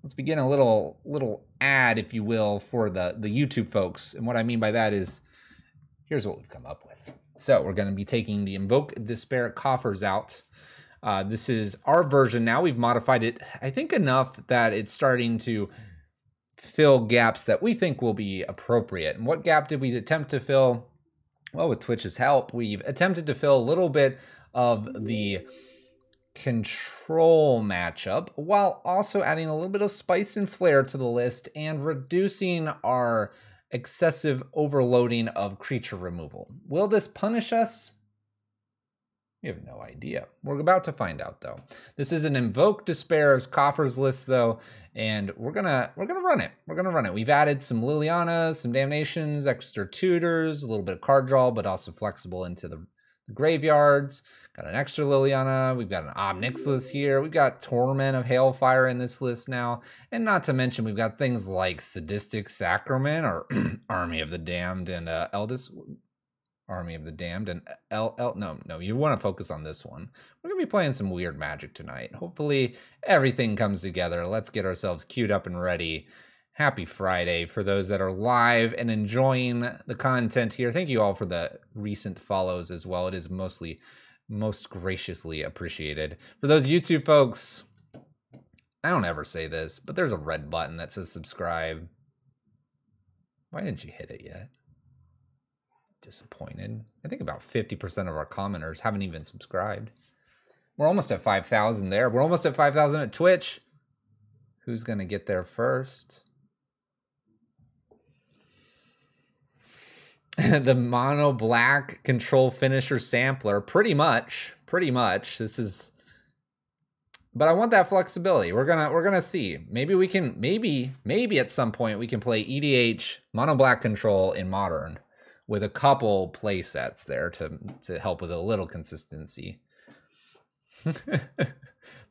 let's begin a little ad, if you will, for the YouTube folks. And what I mean by that is, here's what we've come up with. So we're going to be taking the Invoke Despair Coffers out. This is our version now. We've modified it, I think, enough that it's starting to fill gaps that we think will be appropriate. And what gap did we attempt to fill? Well, with Twitch's help, we've attempted to fill a little bit of the control matchup while also adding a little bit of spice and flair to the list and reducing our excessive overloading of creature removal. Will this punish us? We have no idea. We're about to find out, though. This is an Invoke Despair's Coffers list, though, and we're gonna run it. We're gonna run it. We've added some Lilianas, some Damnations, extra tutors, a little bit of card draw, but also flexible into the graveyards. Got an extra Liliana. We've got an Omnixilus here. We've got Torment of Hailfire in this list now. And not to mention, we've got things like Sadistic Sacrament or Army of the Damned and Eldest Army of the Damned and no, you want to focus on this one. We're going to be playing some weird Magic tonight. Hopefully everything comes together. Let's get ourselves queued up and ready. Happy Friday for those that are live and enjoying the content here. Thank you all for the recent follows as well. It is most graciously appreciated. For those YouTube folks, I don't ever say this, but there's a red button that says subscribe. Why didn't you hit it yet? Disappointed. I think about 50% of our commenters haven't even subscribed. We're almost at 5,000 there. We're almost at 5,000 at Twitch. Who's going to get there first? The mono black control finisher sampler. Pretty much. This is, but I want that flexibility. We're gonna see. Maybe we can, maybe at some point we can play EDH mono black control in modern with a couple play sets there to help with a little consistency. But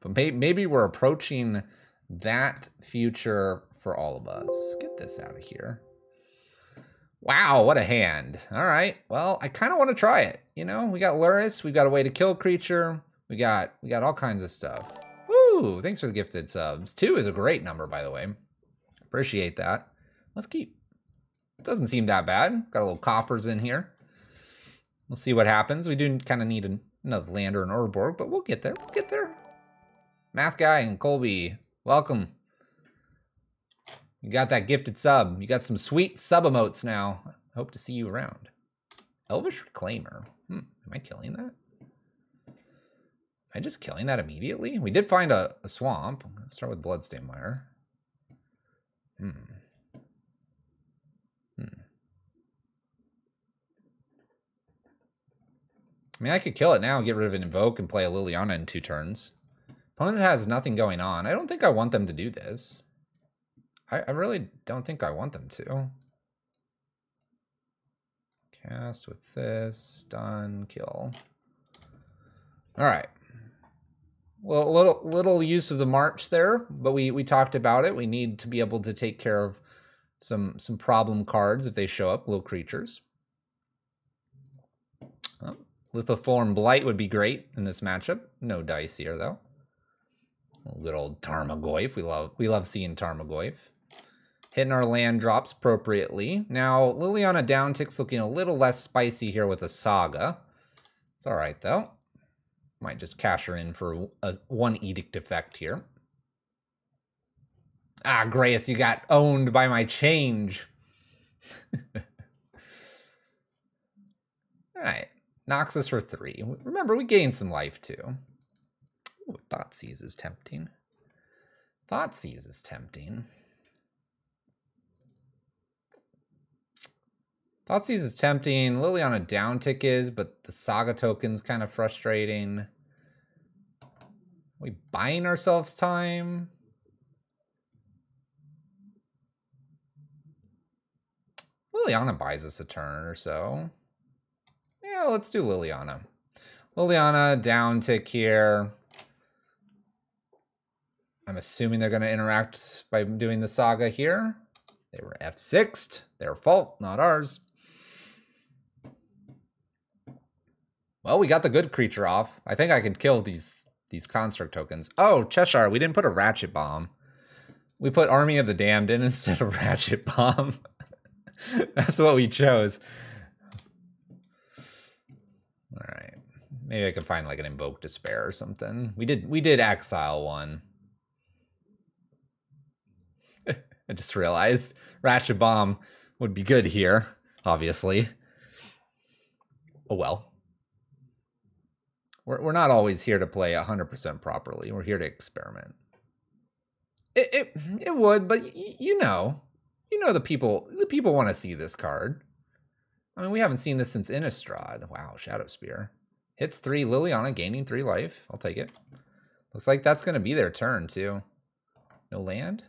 maybe we're approaching that future for all of us. Get this out of here. Wow, what a hand. All right, well, I kind of want to try it. You know, we got Luris, we've got a way to kill creature. We got all kinds of stuff. Woo, thanks for the gifted subs. 2 is a great number, by the way. Appreciate that. Let's keep. Doesn't seem that bad. Got a little Coffers in here. We'll see what happens. We do kind of need another land or an Urborg, but we'll get there. We'll get there. Math Guy and Colby, welcome. You got that gifted sub. You got some sweet sub emotes now. Hope to see you around. Elvish Reclaimer. Am I killing that? Am I just killing that immediately? We did find a swamp. I'm going to start with Bloodstained Mire. I mean, I could kill it now, get rid of an Invoke, and play a Liliana in 2 turns. Opponent has nothing going on. I don't think I want them to do this. I really don't think I want them to. Cast with this, stun, kill. All right. Well, little use of the march there, but we talked about it. We need to be able to take care of some problem cards if they show up, little creatures. Oh, Lithoform Blight would be great in this matchup. No dice here though. Good old Tarmogoyf. We love seeing Tarmogoyf. Hitting our land drops appropriately. Now, Liliana downtick's looking a little less spicy here with a Saga. It's all right, though. Might just cash her in for one Edict effect here. Ah, Grace, you got owned by my change. All right. Knocks us for 3. Remember, we gained some life, too. Ooh, Thoughtseize is tempting. Thoughtseize is tempting. Thoughtseize is tempting. Liliana downtick is, but the Saga token's kind of frustrating. Are we buying ourselves time? Liliana buys us a turn or so. Yeah, let's do Liliana. Liliana downtick here. I'm assuming they're going to interact by doing the Saga here. They were F6'd. Their fault, not ours. Well, we got the good creature off. I think I can kill these construct tokens. Oh, Cheshire, we didn't put a Ratchet Bomb. We put Army of the Damned in instead of Ratchet Bomb. That's what we chose. All right. Maybe I could find like an Invoke Despair or something. We did Exile one. I just realized Ratchet Bomb would be good here, obviously. Oh well. We're not always here to play 100% properly. We're here to experiment. It would, but you know the people want to see this card. I mean, we haven't seen this since Innistrad. Wow, Shadow Spear. Hits 3 Liliana, gaining 3 life. I'll take it. Looks like that's going to be their turn, too. No land?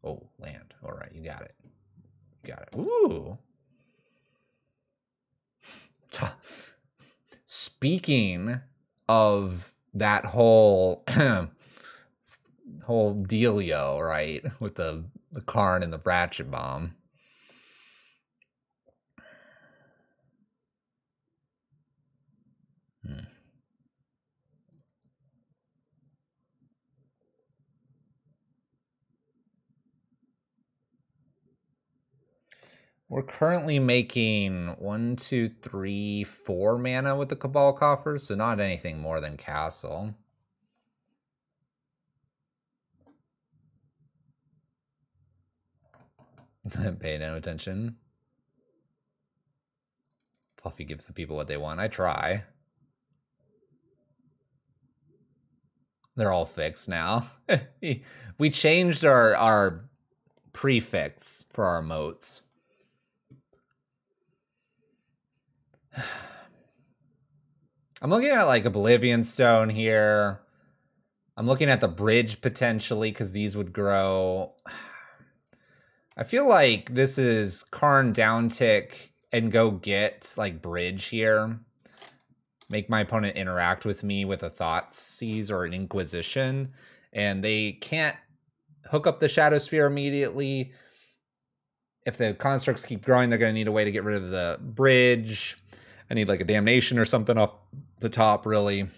Oh, land. All right, you got it. You got it. Ooh. Speaking of that whole whole dealio, right? With the Karn and the Ratchet Bomb. We're currently making 1, 2, 3, 4 mana with the Cabal Coffers, so not anything more than Castle. Pay no attention. Fluffy gives the people what they want. I try. They're all fixed now. We changed our prefix for our moats. I'm looking at like Oblivion Stone here. I'm looking at the bridge potentially because these would grow. I feel like this is Karn downtick and go get like bridge here. Make my opponent interact with me with a Thoughtseize or an Inquisition, and they can't hook up the Shadow Spear immediately. If the constructs keep growing, they're going to need a way to get rid of the bridge. I need like a Damnation or something off the top, really.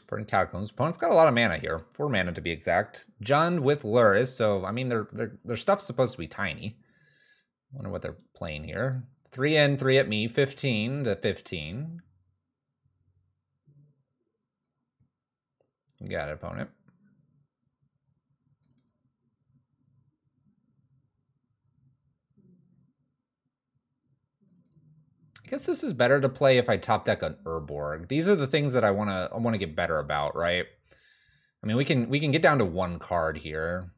Burning Catacombs. Opponent's got a lot of mana here. 4 mana to be exact. Jund with Luris, so I mean their stuff's supposed to be tiny. Wonder what they're playing here. 3 in, 3 at me, 15 to 15. You got it, opponent. I guess this is better to play if I top deck an Urborg. These are the things that I wanna get better about, right? I mean, we can get down to 1 card here.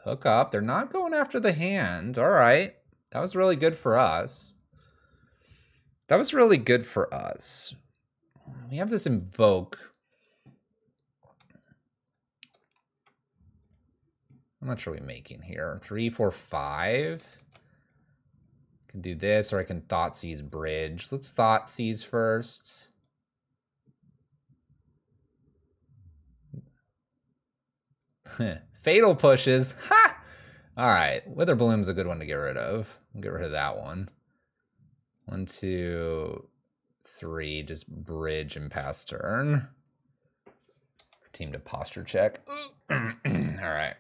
Hook up. They're not going after the hand. All right. That was really good for us. That was really good for us. We have this Invoke. How much are we making here? 3, 4, 5. Can do this, or I can Thoughtseize bridge. Let's Thoughtseize first. Fatal pushes. Ha! All right. Wither Bloom's a good one to get rid of. We'll get rid of that one. 1, 2, 3. Just bridge and pass turn. Team to posture check. All right.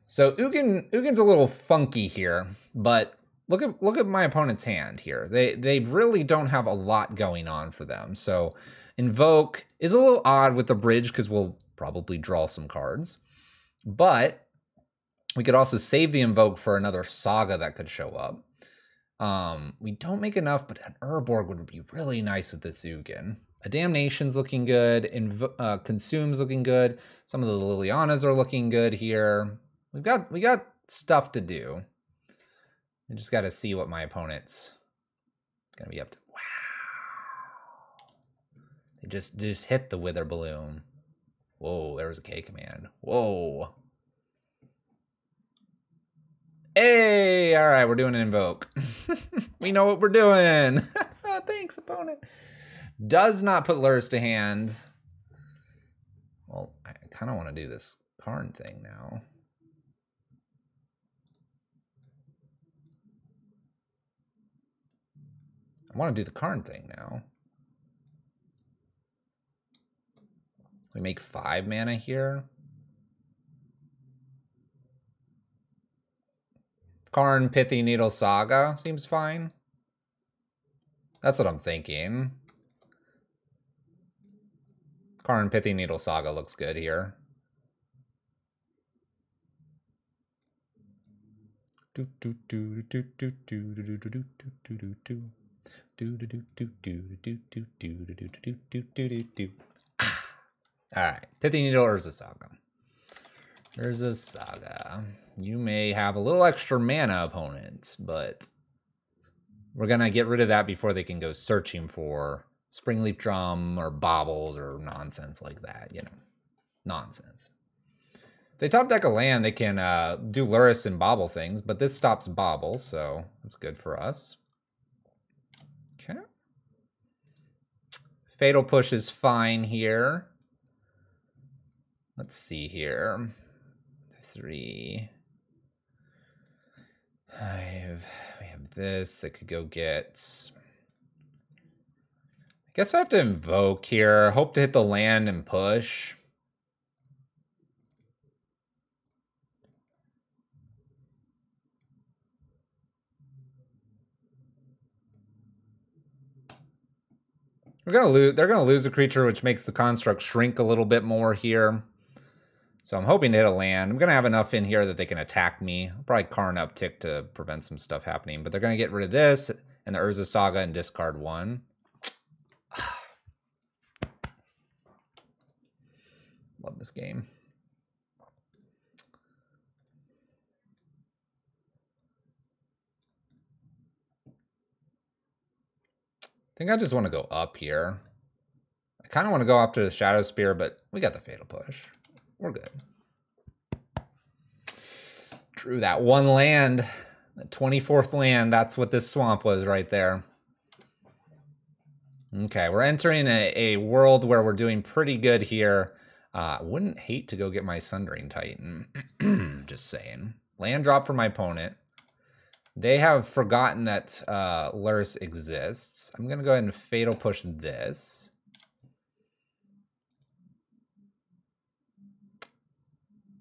So Ugin's a little funky here, but look at my opponent's hand here. They really don't have a lot going on for them. So Invoke is a little odd with the bridge because we'll probably draw some cards. But we could also save the Invoke for another Saga that could show up. We don't make enough, but an Urborg would be really nice with this Ugin. A Damnation's looking good. Consume's looking good. Some of the Lilianas are looking good here. We got stuff to do. I just got to see what my opponent's gonna be up to. Wow! They just hit the Wither Bloom. Whoa! There was a K command. Whoa! Hey! All right, we're doing an Invoke. We know what we're doing. Thanks, opponent. Does not put lures to hand. Well, I kind of want to do this Karn thing now. I want to do the Karn thing now. We make 5 mana here. Karn, Pithy Needle, Saga seems fine. That's what I'm thinking. Karn, Pithy Needle, Saga looks good here. Alright, Pithy Needle, Urza Saga. Urza Saga. You may have a little extra mana, opponent, but we're gonna get rid of that before they can go searching for Springleaf Drum or Baubles or nonsense like that, you know. Nonsense. If they top deck a land, they can do Luris and Bauble things, but this stops Bauble, so that's good for us. Okay. Fatal Push is fine here. Let's see here. 3. We have this that could go get... I guess I have to Invoke here. Hope to hit the land and push. They're gonna lose a creature, which makes the construct shrink a little bit more here. So I'm hoping to hit a land. I'm gonna have enough in here that they can attack me. I'll probably Karn uptick to prevent some stuff happening, but they're gonna get rid of this and the Urza Saga and discard 1. Love this game. I think I just want to go up here. I kind of want to go after the Shadow Spear, but we got the Fatal Push. We're good. Drew that 1 land. The 24th land. That's what this swamp was right there. Okay, we're entering a world where we're doing pretty good here. Wouldn't hate to go get my Sundering Titan. Just saying. Land drop for my opponent. They have forgotten that Luris exists. I'm going to go ahead and Fatal Push this.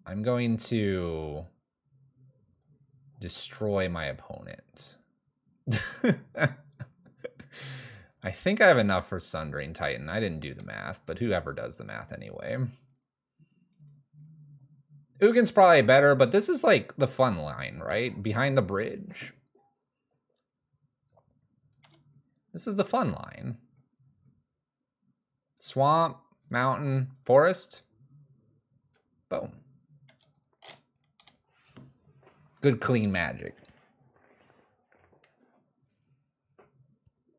I'm going to destroy my opponent. I think I have enough for Sundering Titan. I didn't do the math, but whoever does the math anyway. Ugin's probably better, but this is like the fun line, right? Behind the bridge. This is the fun line. Swamp, mountain, forest. Boom. Good clean magic.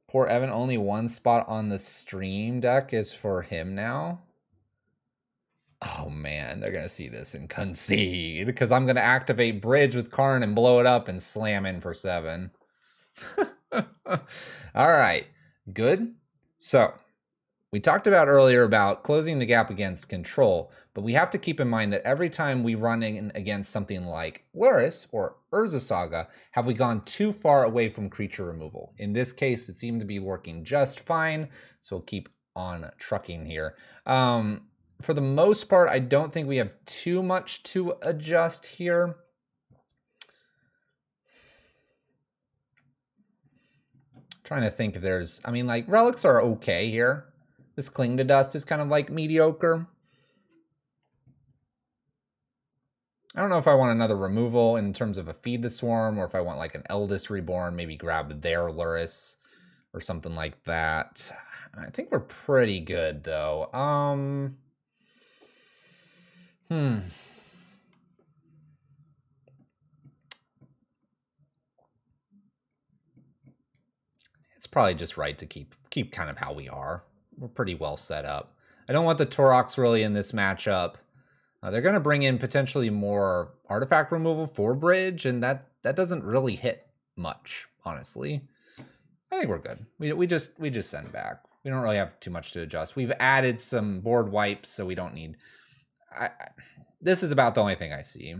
Poor Evan, only 1 spot on the stream deck is for him now. Oh man, they're gonna see this and concede because I'm gonna activate Bridge with Karn and blow it up and slam in for 7. All right, good. So we talked about earlier about closing the gap against control, but we have to keep in mind that every time we run in against something like Luris or Urza Saga, have we gone too far away from creature removal? In this case, it seemed to be working just fine, so we'll keep on trucking here. For the most part, I don't think we have too much to adjust here. Trying to think if there's, I mean, like, relics are okay here. This Cling to Dust is kind of like mediocre. I don't know if I want another removal in terms of a Feed the Swarm, or if I want like an Eldest Reborn, maybe grab their Luris or something like that. I think we're pretty good though. It's probably just right to keep kind of how we are. We're pretty well set up. I don't want the Torox really in this matchup. They're going to bring in potentially more artifact removal for Bridge, and that doesn't really hit much, honestly. I think we're good. We just send back. We don't really have too much to adjust. We've added some board wipes, so we don't need... this is about the only thing I see.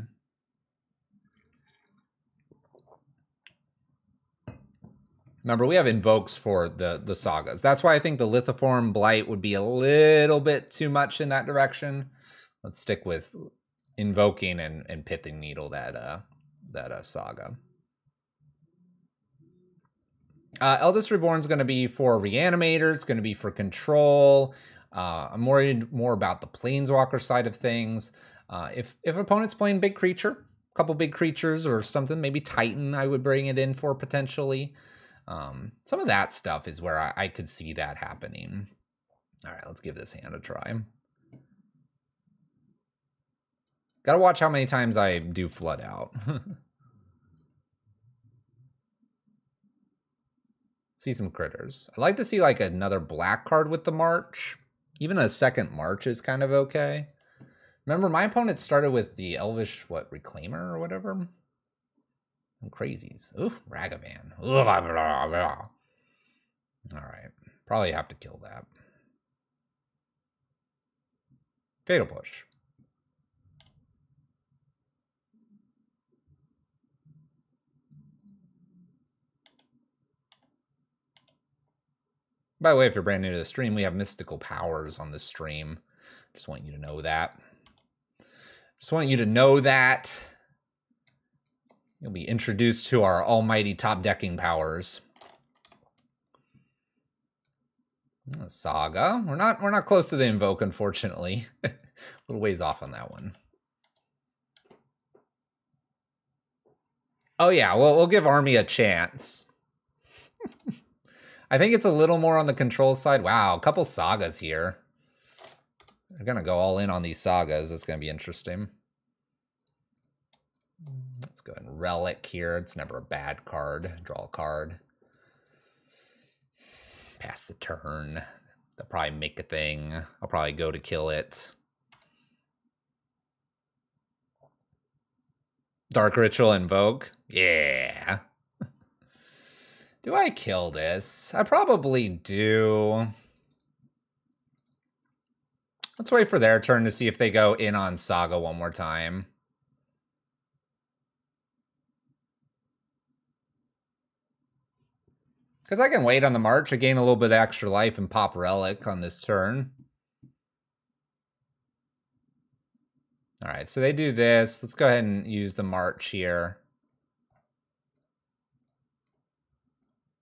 Remember, we have invokes for the sagas. That's why I think the Lithoform Blight would be a little bit too much in that direction. Let's stick with invoking and Pithing Needle that saga. Eldest Reborn is going to be for Reanimator. It's going to be for control. I'm worried more about the Planeswalker side of things. If opponent's playing big creature, a couple big creatures or something, maybe Titan, I would bring it in for potentially. Some of that stuff is where I could see that happening. All right, let's give this hand a try. Gotta watch how many times I do Flood Out. See some critters. I'd like to see like another black card with the March. Even a second March is kind of okay. Remember, my opponent started with the Elvish, Reclaimer or whatever? Some crazies. Ooh, Ragavan. All right. Probably have to kill that. Fatal Push. By the way, if you're brand new to the stream, we have mystical powers on the stream. Just want you to know that. Just want you to know that. You'll be introduced to our almighty top decking powers. Saga. We're not close to the Invoke, unfortunately. A little ways off on that one. Oh yeah, well, we'll give Army a chance. I think it's a little more on the control side. Wow, a couple sagas here. They're gonna go all in on these sagas. It's gonna be interesting. Let's go ahead and Relic here. It's never a bad card. Draw a card. Pass the turn. They'll probably make a thing. I'll probably go to kill it. Dark Ritual Invoke. Yeah. Do I kill this? I probably do. Let's wait for their turn to see if they go in on Saga one more time. Because I can wait on the March. I gain a little bit of extra life and pop Relic on this turn. All right, so they do this. Let's go ahead and use the March here.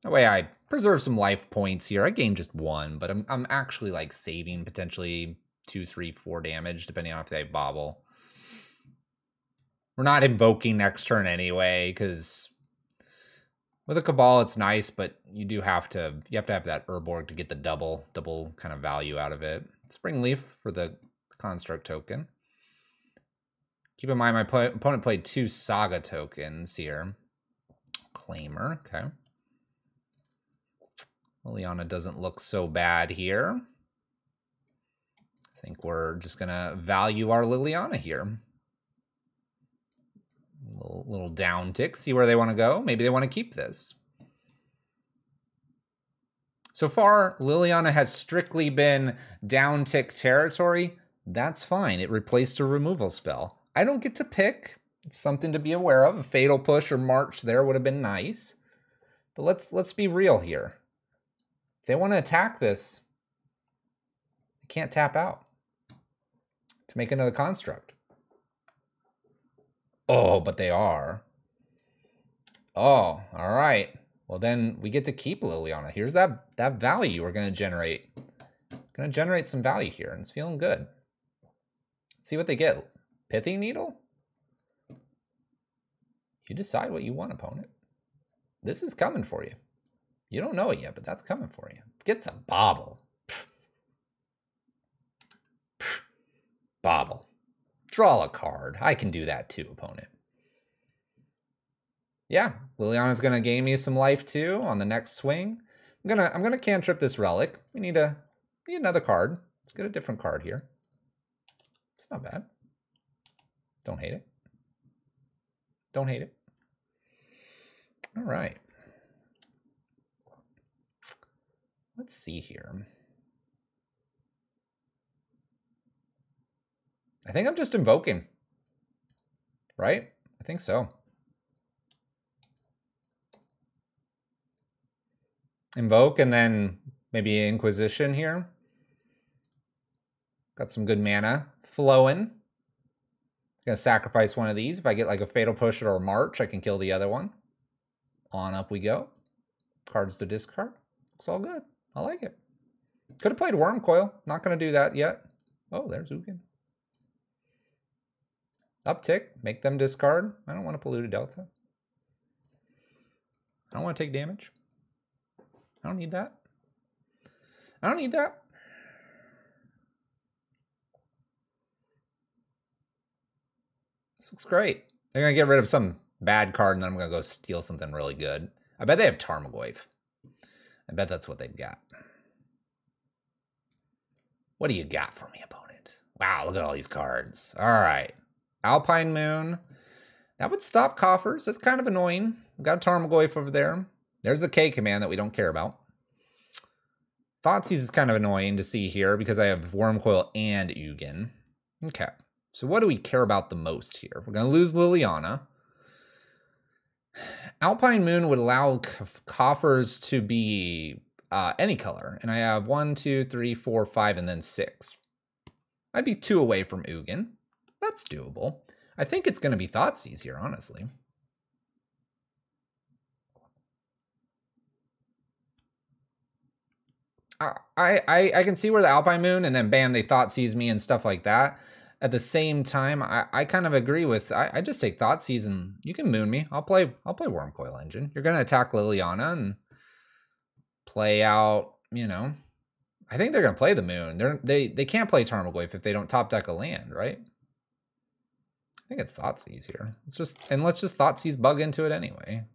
That way I preserve some life points here. I gain just 1, but I'm actually like saving potentially 2, 3, 4 damage, depending on if they bobble. We're not invoking next turn anyway, because with a Cabal it's nice, but you have to have that Urborg to get the double kind of value out of it. Spring Leaf for the Construct token. Keep in mind my opponent played 2 Saga tokens here. Claimer, okay. Liliana doesn't look so bad here. I think we're just going to value our Liliana here. Little down tick, see where they want to go. Maybe they want to keep this. So far, Liliana has strictly been down tick territory. That's fine. It replaced a removal spell. I don't get to pick. It's something to be aware of. A Fatal Push or March there would have been nice. But let's be real here. If they want to attack this, they can't tap out to make another construct. Oh, but they are. Oh, all right. Well, then we get to keep Liliana. Here's that value we're going to generate. Going to generate some value here, and it's feeling good. Let's see what they get. Pithing Needle? You decide what you want, opponent. This is coming for you. You don't know it yet, but that's coming for you. Get some Bobble. Bobble. Draw a card. I can do that too, opponent. Yeah, Liliana's gonna gain me some life too on the next swing. I'm gonna cantrip this Relic. We need another card. Let's get a different card here. It's not bad. Don't hate it. Don't hate it. All right. Let's see here. I think I'm just invoking. Right? I think so. Invoke and then maybe Inquisition here. Got some good mana flowing. Gonna sacrifice one of these. If I get like a Fatal Push or a March, I can kill the other one. On up we go. Cards to discard. Looks all good. I like it. Could have played Wormcoil. Not gonna do that yet. Oh, there's Ugin. Uptick. Make them discard. I don't want to Polluted Delta. I don't want to take damage. I don't need that. I don't need that. This looks great. They're going to get rid of some bad card, and then I'm going to go steal something really good. I bet they have Tarmogoyf. I bet that's what they've got. What do you got for me, opponent? Wow, look at all these cards. All right. Alpine Moon. That would stop Coffers. That's kind of annoying. We've got a Tarmogoyf over there. There's the K command that we don't care about. Thoughtseize is kind of annoying to see here because I have Wormcoil and Ugin. Okay. So what do we care about the most here? We're going to lose Liliana. Alpine Moon would allow Coffers to be any color. And I have 1, 2, 3, 4, 5, and then 6. I'd be 2 away from Ugin. That's doable. I think it's going to be Thoughtseize here, honestly. I can see where the Alpine Moon and then bam, they Thoughtseize me and stuff like that. At the same time, I kind of agree with, I just take Thoughtseize and you can moon me. I'll play Wormcoil Engine. You're going to attack Liliana and play out, you know. I think they're going to play the moon. They can't play Tarmogoyf if they don't top deck a land, right? I think it's Thoughtseize here. Let's just Thoughtseize bug into it anyway.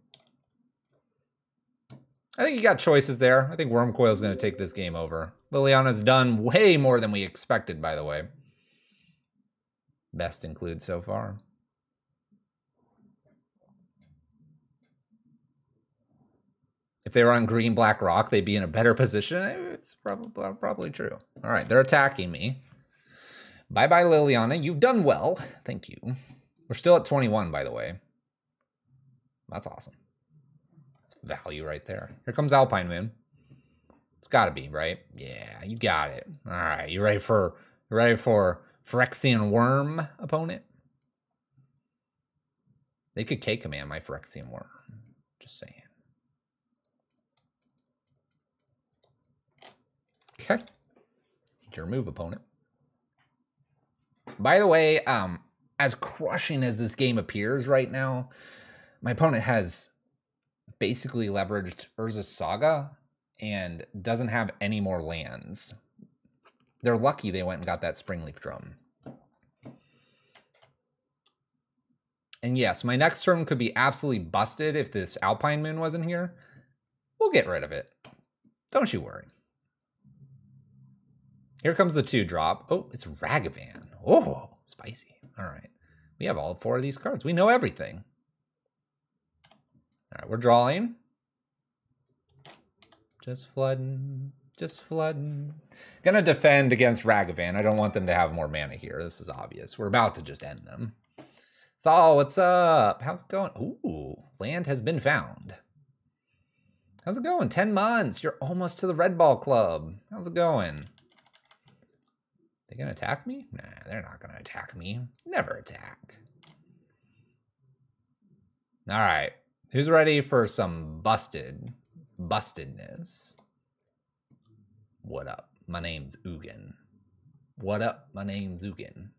I think you got choices there. I think Wormcoil is going to take this game over. Liliana's done way more than we expected, by the way. Best include so far. If they were on green, black rock, they'd be in a better position. It's probably true. All right, they're attacking me. Bye-bye, Liliana. You've done well. Thank you. We're still at 21, by the way. That's awesome. That's value right there. Here comes Alpine Moon. It's got to be, right? Yeah, you got it. All right, you ready for Phyrexian Worm, opponent? They could K-command my Phyrexian Worm. Just saying. Okay. Your move, opponent. By the way, as crushing as this game appears right now, my opponent has basically leveraged Urza's Saga and doesn't have any more lands. They're lucky they went and got that Springleaf Drum. And yes, my next turn could be absolutely busted if this Alpine Moon wasn't here. We'll get rid of it. Don't you worry. Here comes the 2-drop. Oh, it's Ragavan. Oh, spicy. All right. We have all 4 of these cards. We know everything. All right, we're drawing. Just flooding. Just flooding. Gonna defend against Ragavan. I don't want them to have more mana here. This is obvious. We're about to just end them. Thal, what's up? How's it going? Ooh, land has been found. How's it going? 10 months. You're almost to the Red Ball Club. How's it going? They gonna attack me? Nah, they're not gonna attack me. Never attack. All right. Who's ready for some bustedness? What up? My name's Ugin. What up? My name's Ugin.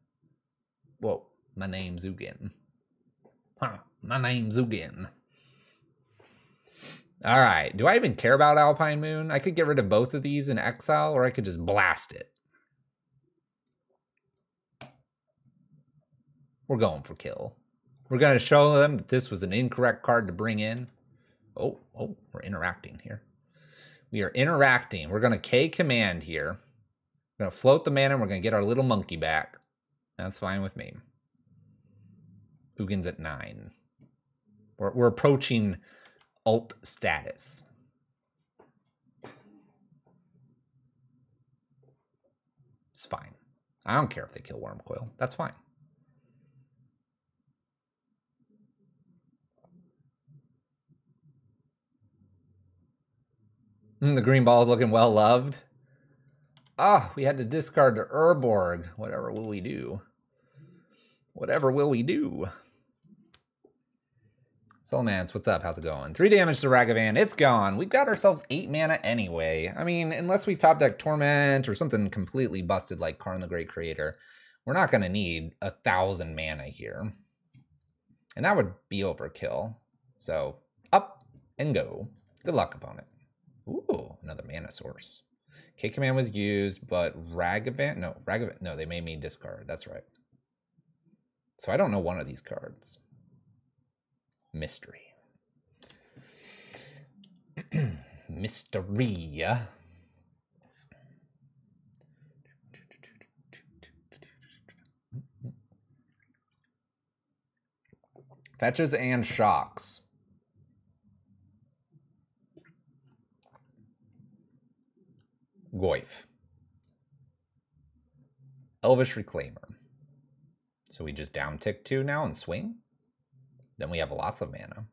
Whoa, my name's Ugin. Huh, my name's Ugin. All right, do I even care about Alpine Moon? I could get rid of both of these in exile, or I could just blast it. We're going for kill. We're going to show them that this was an incorrect card to bring in. Oh, we're interacting here. We are interacting. We're going to K-command here. We're going to float the mana, and we're going to get our little monkey back. That's fine with me. Ugin's at 9. We're approaching alt status. It's fine. I don't care if they kill Wormcoil. That's fine. The green ball is looking well loved. Ah, we had to discard the Urborg. Whatever will we do? Whatever will we do? Soulmance, what's up? How's it going? 3 damage to Ragavan. It's gone. We've got ourselves 8 mana anyway. I mean, unless we top deck Torment or something completely busted like Karn the Great Creator, we're not going to need 1,000 mana here. And that would be overkill. So, up and go. Good luck, opponent. Ooh, another mana source. K-Command was used, but Ragavan... No, they made me discard. That's right. So I don't know one of these cards. Mystery. Mystery. Fetches and shocks. Goyf. Elvish Reclaimer. So we just down tick 2 now and swing? Then we have lots of mana.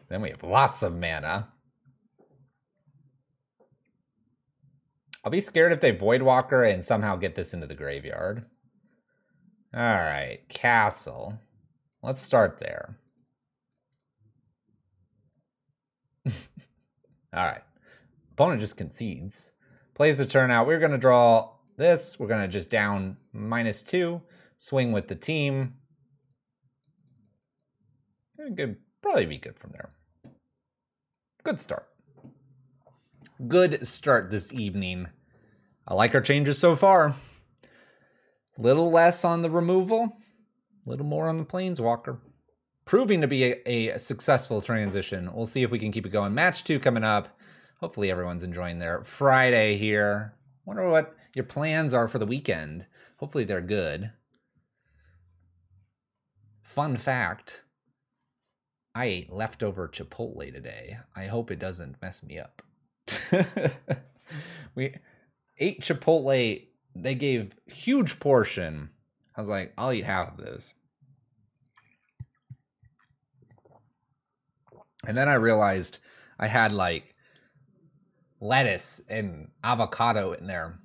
Then we have lots of mana. I'll be scared if they Voidwalker and somehow get this into the graveyard. Alright, castle. Let's start there. Alright. Opponent just concedes. Plays the turn out. We're going to draw this. We're going to just down -2. Swing with the team. Good, probably be good from there. Good start. Good start this evening. I like our changes so far. Little less on the removal, a little more on the Planeswalker. Proving to be a successful transition. We'll see if we can keep it going. Match 2 coming up. Hopefully everyone's enjoying their Friday here. Wonder what your plans are for the weekend. Hopefully they're good. Fun fact. I ate leftover Chipotle today. I hope it doesn't mess me up. We ate Chipotle. They gave huge portion. I was like, I'll eat half of this. And then I realized I had like lettuce and avocado in there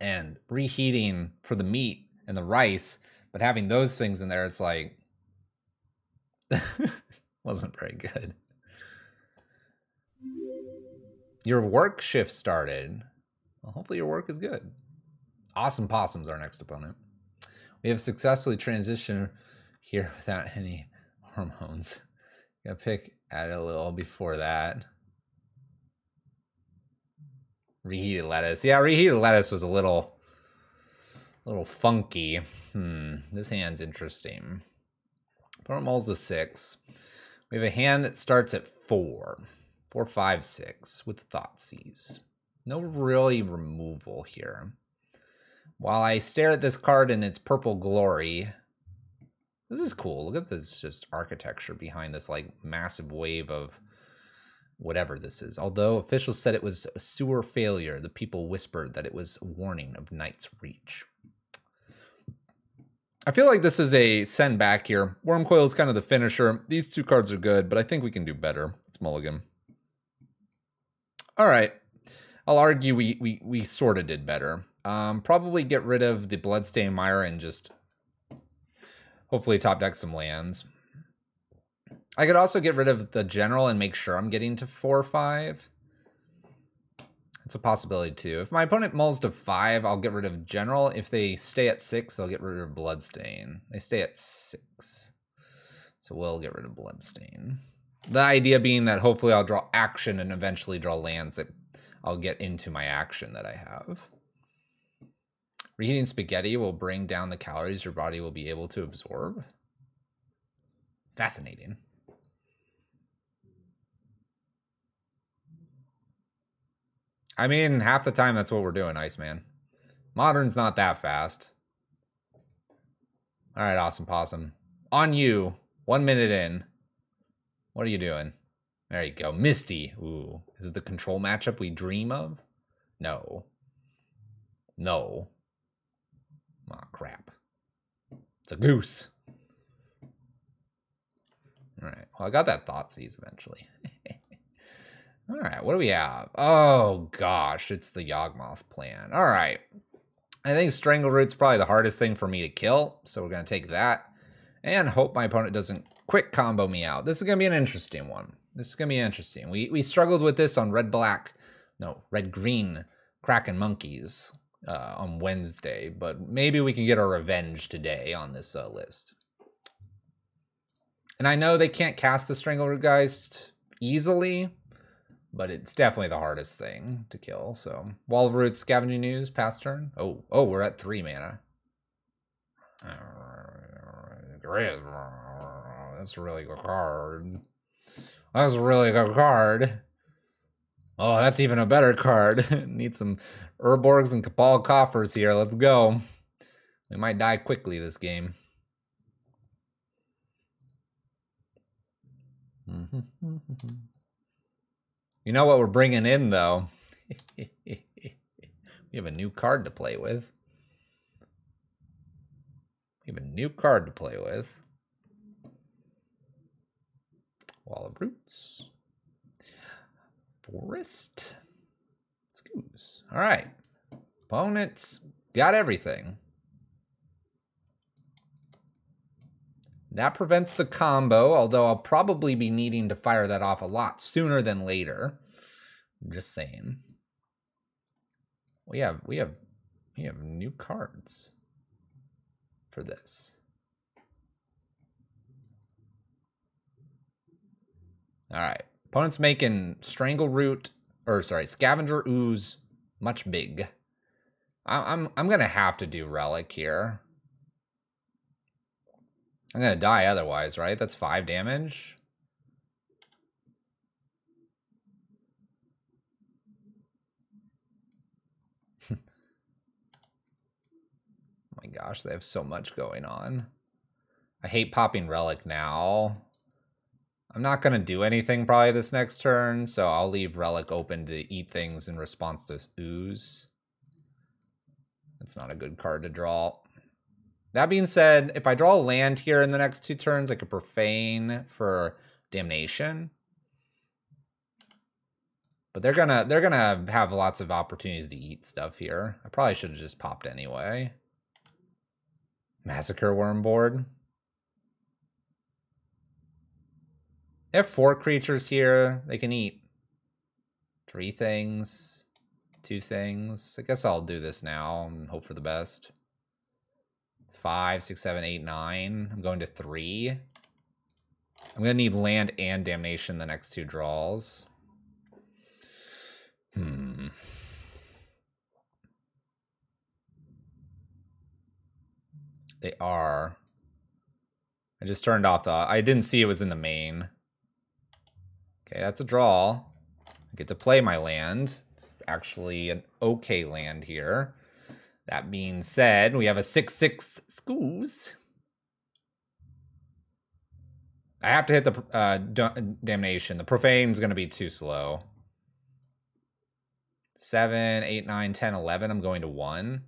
and reheating for the meat and the rice. But having those things in there, it's like... wasn't very good. Your work shift started. Well, hopefully your work is good. Awesome Possum's our next opponent. We have successfully transitioned here without any hormones. Gotta pick at a little before that. Reheated lettuce. Yeah, reheated lettuce was a little funky. This hand's interesting. Opponent mulls a 6. We have a hand that starts at 4. 4, 5, 6 with Thoughtseize. No really removal here. While I stare at this card in its purple glory, this is cool. Look at this just architecture behind this like massive wave of whatever this is. Although officials said it was a sewer failure, the people whispered that it was a warning of Night's Reach. I feel like this is a send back here. Wormcoil is kind of the finisher. These 2 cards are good, but I think we can do better. It's mulligan. All right. I'll argue we sort of did better. Probably get rid of the Bloodstained Mire and just hopefully top deck some lands. I could also get rid of the General and make sure I'm getting to 4 or 5. It's a possibility too. If my opponent mulls to 5, I'll get rid of General. If they stay at 6, I'll get rid of Bloodstain. They stay at 6. So we'll get rid of Bloodstain. The idea being that hopefully I'll draw action and eventually draw lands that I'll get into my action that I have. Reheating Spaghetti will bring down the calories your body will be able to absorb. Fascinating. I mean, half the time that's what we're doing, Iceman. Modern's not that fast. All right, Awesome Possum. On you. 1 minute in. What are you doing? There you go. Misty. Ooh. Is it the control matchup we dream of? No. No. Aw, crap. It's a goose. All right. Well, I got that Thoughtseize eventually. All right, what do we have? Oh gosh, it's the Yawgmoth plan. All right. I think Strangleroot's probably the hardest thing for me to kill, so we're going to take that and hope my opponent doesn't quick combo me out. This is going to be an interesting one. This is going to be interesting. We struggled with this on red-green Kraken Monkeys on Wednesday, but maybe we can get our revenge today on this list. And I know they can't cast the Strangleroot guys easily, but it's definitely the hardest thing to kill. So, Wall of Roots, Scavenging Ooze, pass turn. Oh, we're at 3 mana. That's a really good card. That's a really good card. Oh, that's even a better card. Need some Urborgs and Cabal Coffers here. Let's go. We might die quickly this game. You know what we're bringing in, though? We have a new card to play with. Wall of Roots. Forest. Excuse. All right. Opponents got everything. That prevents the combo, although I'll probably be needing to fire that off a lot sooner than later. I'm just saying. We have new cards for this. All right. Opponent's making Scavenger Ooze much big. I'm gonna have to do Relic here. I'm gonna die otherwise, right? That's 5 damage. Oh my gosh, they have so much going on. I hate popping Relic now. I'm not gonna do anything probably this next turn, so I'll leave Relic open to eat things in response to Ooze. That's not a good card to draw. That being said, if I draw a land here in the next 2 turns, I could Profane for Damnation. But they're gonna have lots of opportunities to eat stuff here. I probably should have just popped anyway. Massacre Worm board. They have 4 creatures here. They can eat 3 things, 2 things. I guess I'll do this now and hope for the best. 5, 6, 7, 8, 9. I'm going to 3. I'm gonna need land and Damnation the next 2 draws. They are. I just turned off I didn't see it was in the main. Okay, that's a draw. I get to play my land. It's actually an okay land here. That being said, we have a 6/6 Scoos. I have to hit the Damnation. The Profane's going to be too slow. 7, 8, 9, 10, 11. I'm going to 1.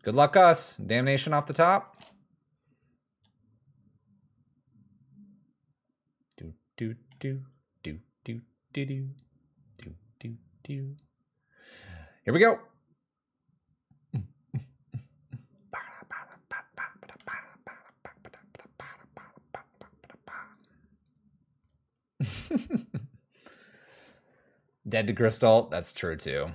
Good luck us. Damnation off the top. Do, do, do, do, do, do, do, do, do, do. Here we go. Dead to Crystal, that's true too.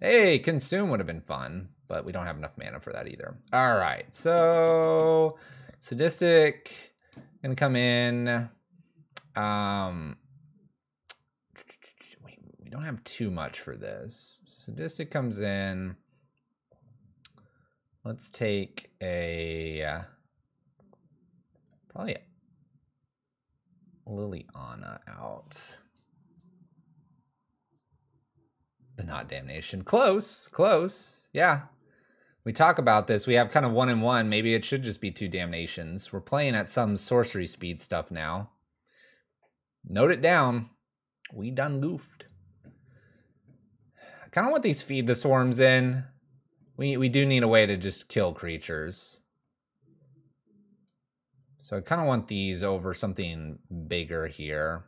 Hey, Consume would have been fun, but we don't have enough mana for that either. All right, so Sadistic gonna come in. We don't have too much for this. Sadistic comes in. Let's take probably Liliana out. The not Damnation. Close. Yeah. We talk about this. We have kind of 1 and 1. Maybe it should just be 2 Damnations. We're playing at some sorcery speed stuff now. Note it down. We done goofed. I kind of want these Feed the Swarms in. We do need a way to just kill creatures. So I kind of want these over something bigger here.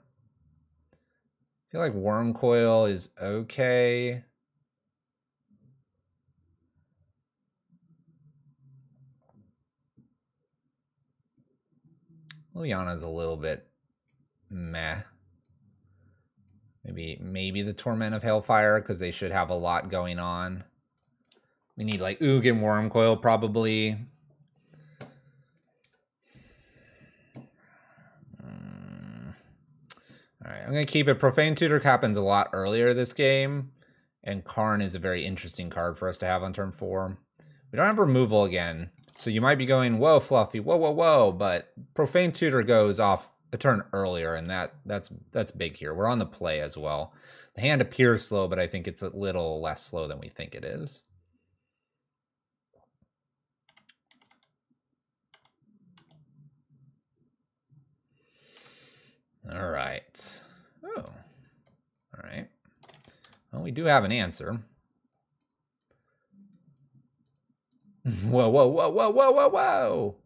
feel like Worm Coil is okay. Liliana's a little bit meh. Maybe the Torment of Hailfire, because they should have a lot going on. We need like Oog and Worm Coil probably. All right, I'm going to keep it. Profane Tutor happens a lot earlier this game, and Karn is a very interesting card for us to have on turn 4. We don't have removal again, so you might be going, whoa, Fluffy, whoa, whoa, whoa, but Profane Tutor goes off a turn earlier, and that's big here. We're on the play as well. The hand appears slow, but I think it's a little less slow than we think it is. All right. Oh, all right. Well, we do have an answer. Whoa, whoa, whoa, whoa, whoa, whoa, whoa.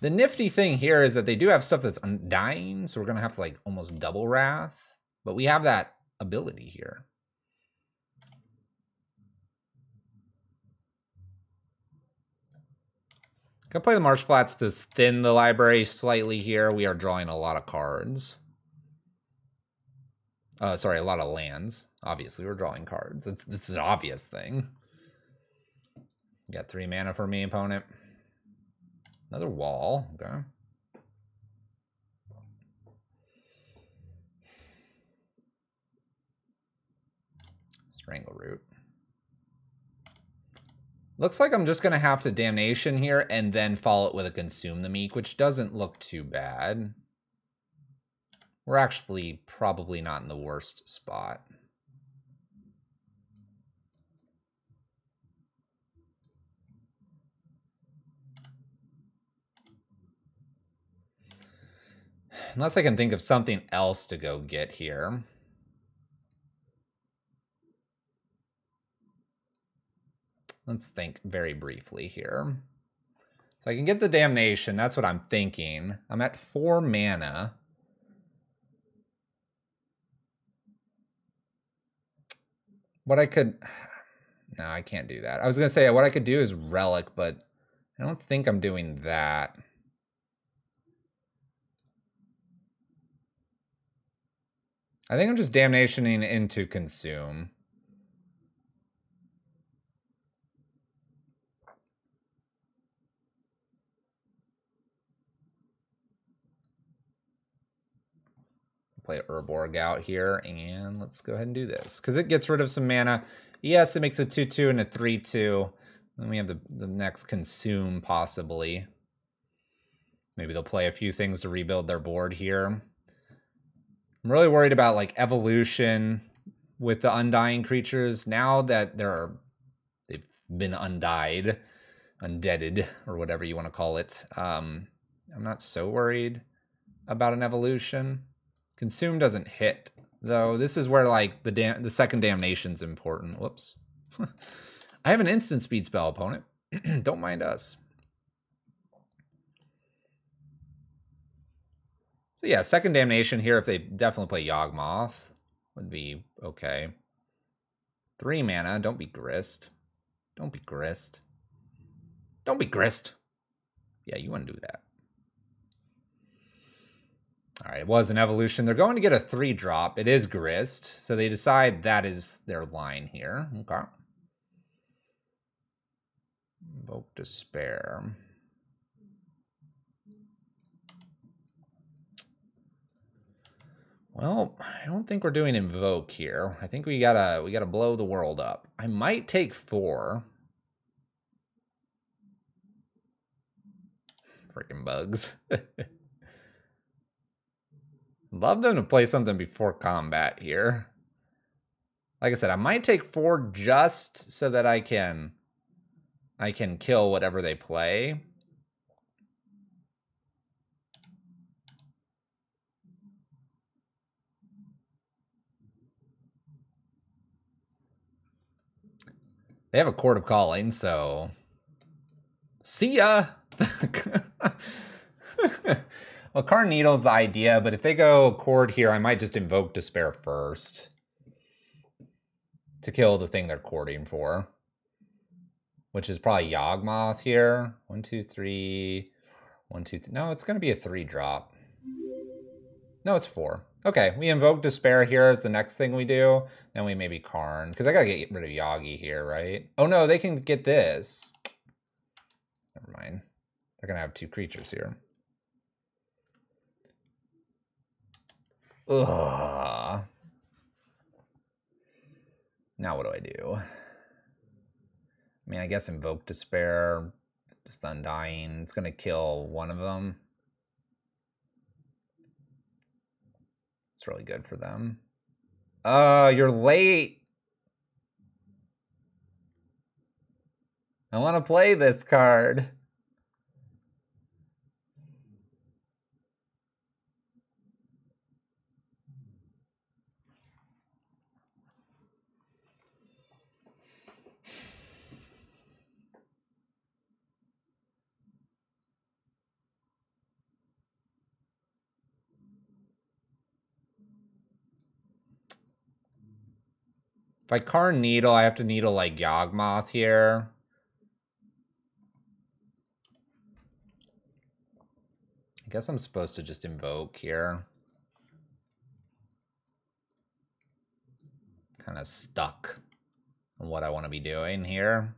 The nifty thing here is that they do have stuff that's undying, so we're going to have to like almost double Wrath. But we have that ability here. Gonna play the Marsh Flats to thin the library slightly here. We are drawing a lot of cards. Sorry, a lot of lands. Obviously, we're drawing cards. It's an obvious thing. You got 3 mana for me, opponent. Another wall. Okay. Strangleroot. Looks like I'm just going to have to Damnation here and then follow it with a Consume the Meek, which doesn't look too bad. We're actually probably not in the worst spot. Unless I can think of something else to go get here. Let's think very briefly here. So I can get the Damnation. That's what I'm thinking. I'm at 4 mana. What I could... No, I can't do that. I was going to say what I could do is Relic, but I don't think I'm doing that. I think I'm just Damnationing into Consume. Play Urborg out here, and let's go ahead and do this. Because it gets rid of some mana. Yes, it makes a 2-2 and a 3-2. Then we have the next Consume, possibly. Maybe they'll play a few things to rebuild their board here. I'm really worried about like evolution with the undying creatures. Now that they've been undeaded, or whatever you want to call it. I'm not so worried about an evolution. Consume doesn't hit, though. This is where like the second Damnation's important. Whoops. I have an instant speed spell, opponent. Don't mind us. So yeah, second Damnation here, if they definitely play Yawgmoth, would be okay. 3 mana, don't be Grist. Don't be Grist. Don't be Grist. Yeah, you want to do that. All right, it was an evolution. They're going to get a 3-drop. It is Grist, so they decide that is their line here. Okay. Invoke Despair. Well, I don't think we're doing Invoke here. I think we gotta blow the world up. I might take 4. Freaking bugs. Love them to play something before combat here. Like I said, I might take 4 just so that I can kill whatever they play. They have a Court of Calling, so see ya. Well, Karn Needle's the idea, but if they go Cord here, I might just Invoke Despair first to kill the thing they're cording for, which is probably Yawgmoth here. 1, 2, 3. 1, 2, 3. No, it's going to be a 3-drop. No, it's 4. Okay, we Invoke Despair here as the next thing we do. Then we maybe Karn, because I got to get rid of Yagi here, right? Oh no, they can get this. Never mind. They're going to have 2 creatures here. Ugh. Now what do I do? I mean, I guess Invoke Despair, just Undying. It's going to kill one of them. It's really good for them. You're late. I want to play this card. If I Karn Needle, I have to Needle like Yawgmoth here. I guess I'm supposed to just Invoke here. Kind of stuck on what I want to be doing here.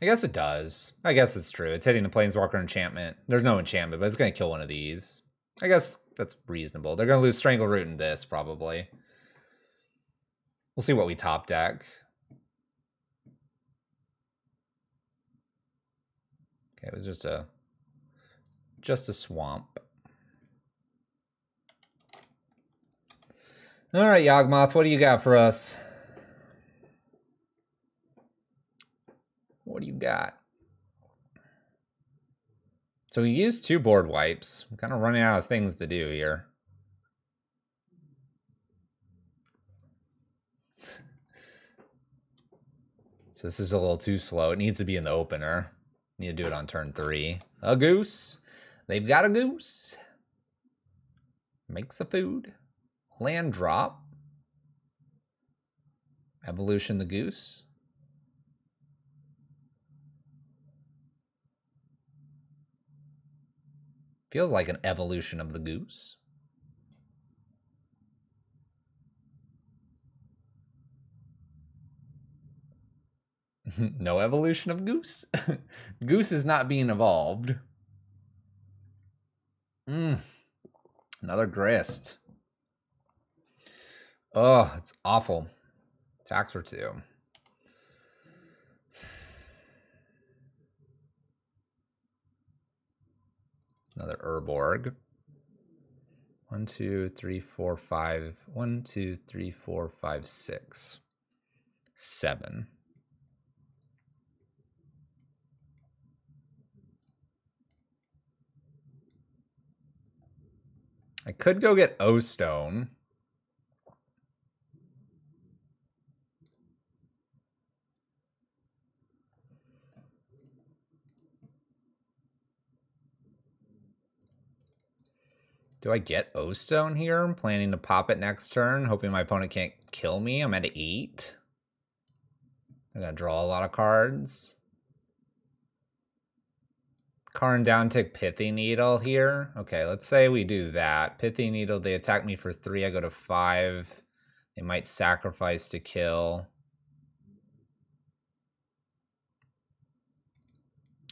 I guess it does. I guess it's true. It's hitting the Planeswalker enchantment. There's no enchantment, but it's going to kill one of these. I guess that's reasonable. They're going to lose Strangleroot in this, probably. We'll see what we top deck. Okay, it was just a swamp. All right, Yawgmoth, what do you got for us? What do you got? So we used 2 board wipes. I'm kind of running out of things to do here. So this is a little too slow. It needs to be in the opener. Need to do it on turn 3. A goose. They've got a goose. Makes a food. Land drop. Evolution the goose. Feels like an evolution of the goose. No evolution of goose. Goose is not being evolved. Another grist. Oh, it's awful. Tax for 2. Another Urborg. 1, 2, 3, 4, 5. 1, 2, 3, 4, 5, 6. 7. I could go get O-Stone. Do I get O-Stone here? I'm planning to pop it next turn, hoping my opponent can't kill me. I'm at 8. I'm going to draw a lot of cards. Karn down tick Pithy Needle here. Okay, let's say we do that. Pithy Needle, they attack me for 3. I go to 5. They might sacrifice to kill.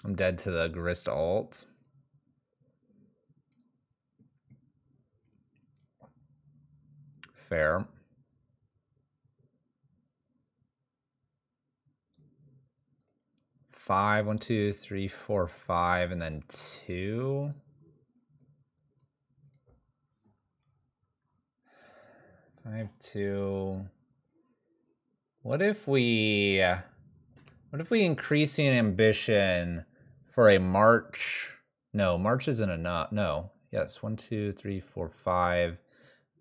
I'm dead to the Grist ult. Fair. Five, 1, 2, 3, 4, 5, and then 2. 5, 2. What if we increasing ambition for a March? No, March isn't enough. No. Yes, 1, 2, 3, 4, 5.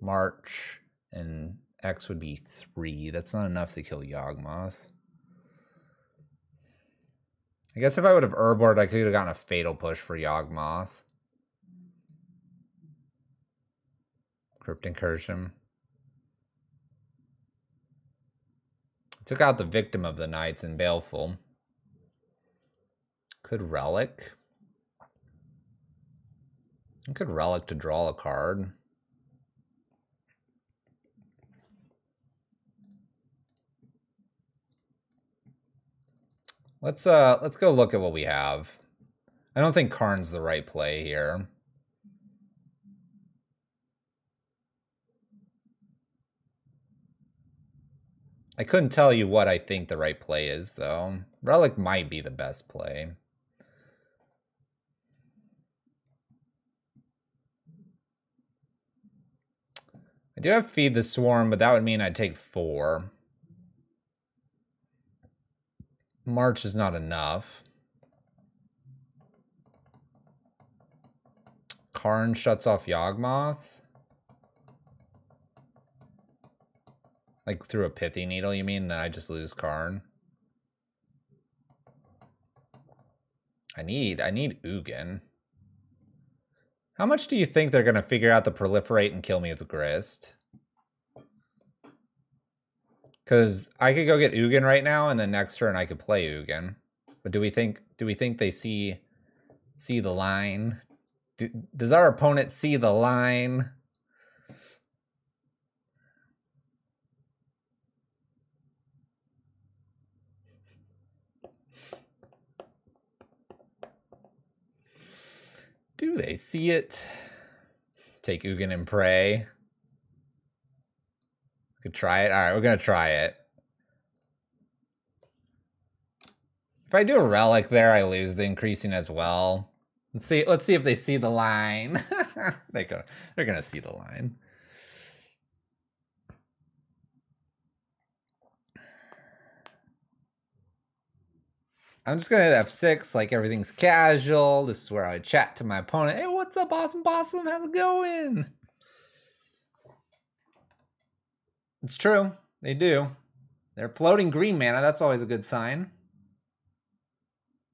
March and X would be 3. That's not enough to kill Yawgmoth. I guess if I would have Urbored, I could have gotten a Fatal Push for Yawgmoth. Crypt Incursion. Took out the Victim of the Nights and Baleful. Could Relic. I could Relic to draw a card. Let's go look at what we have. I don't think Karn's the right play here. I couldn't tell you what I think the right play is, though. Relic might be the best play. I do have Feed the Swarm, but that would mean I'd take 4. March is not enough. Karn shuts off Yawgmoth. Like through a Pithy Needle, you mean? Then I just lose Karn. I need Ugin. How much do you think they're gonna figure out to proliferate and kill me with Grist? Because I could go get Ugin right now, and then next turn I could play Ugin. But do we think they see the line? Does our opponent see the line? Do they see it? Take Ugin and pray. We could try it. All right, we're gonna try it. If I do a Relic there, I lose the increasing as well. Let's see if they see the line. They're gonna see the line. I'm just gonna hit F6 like everything's casual. This is where I chat to my opponent. Hey, what's up, Awesome Possum? How's it going? It's true. They do. They're floating green mana. That's always a good sign.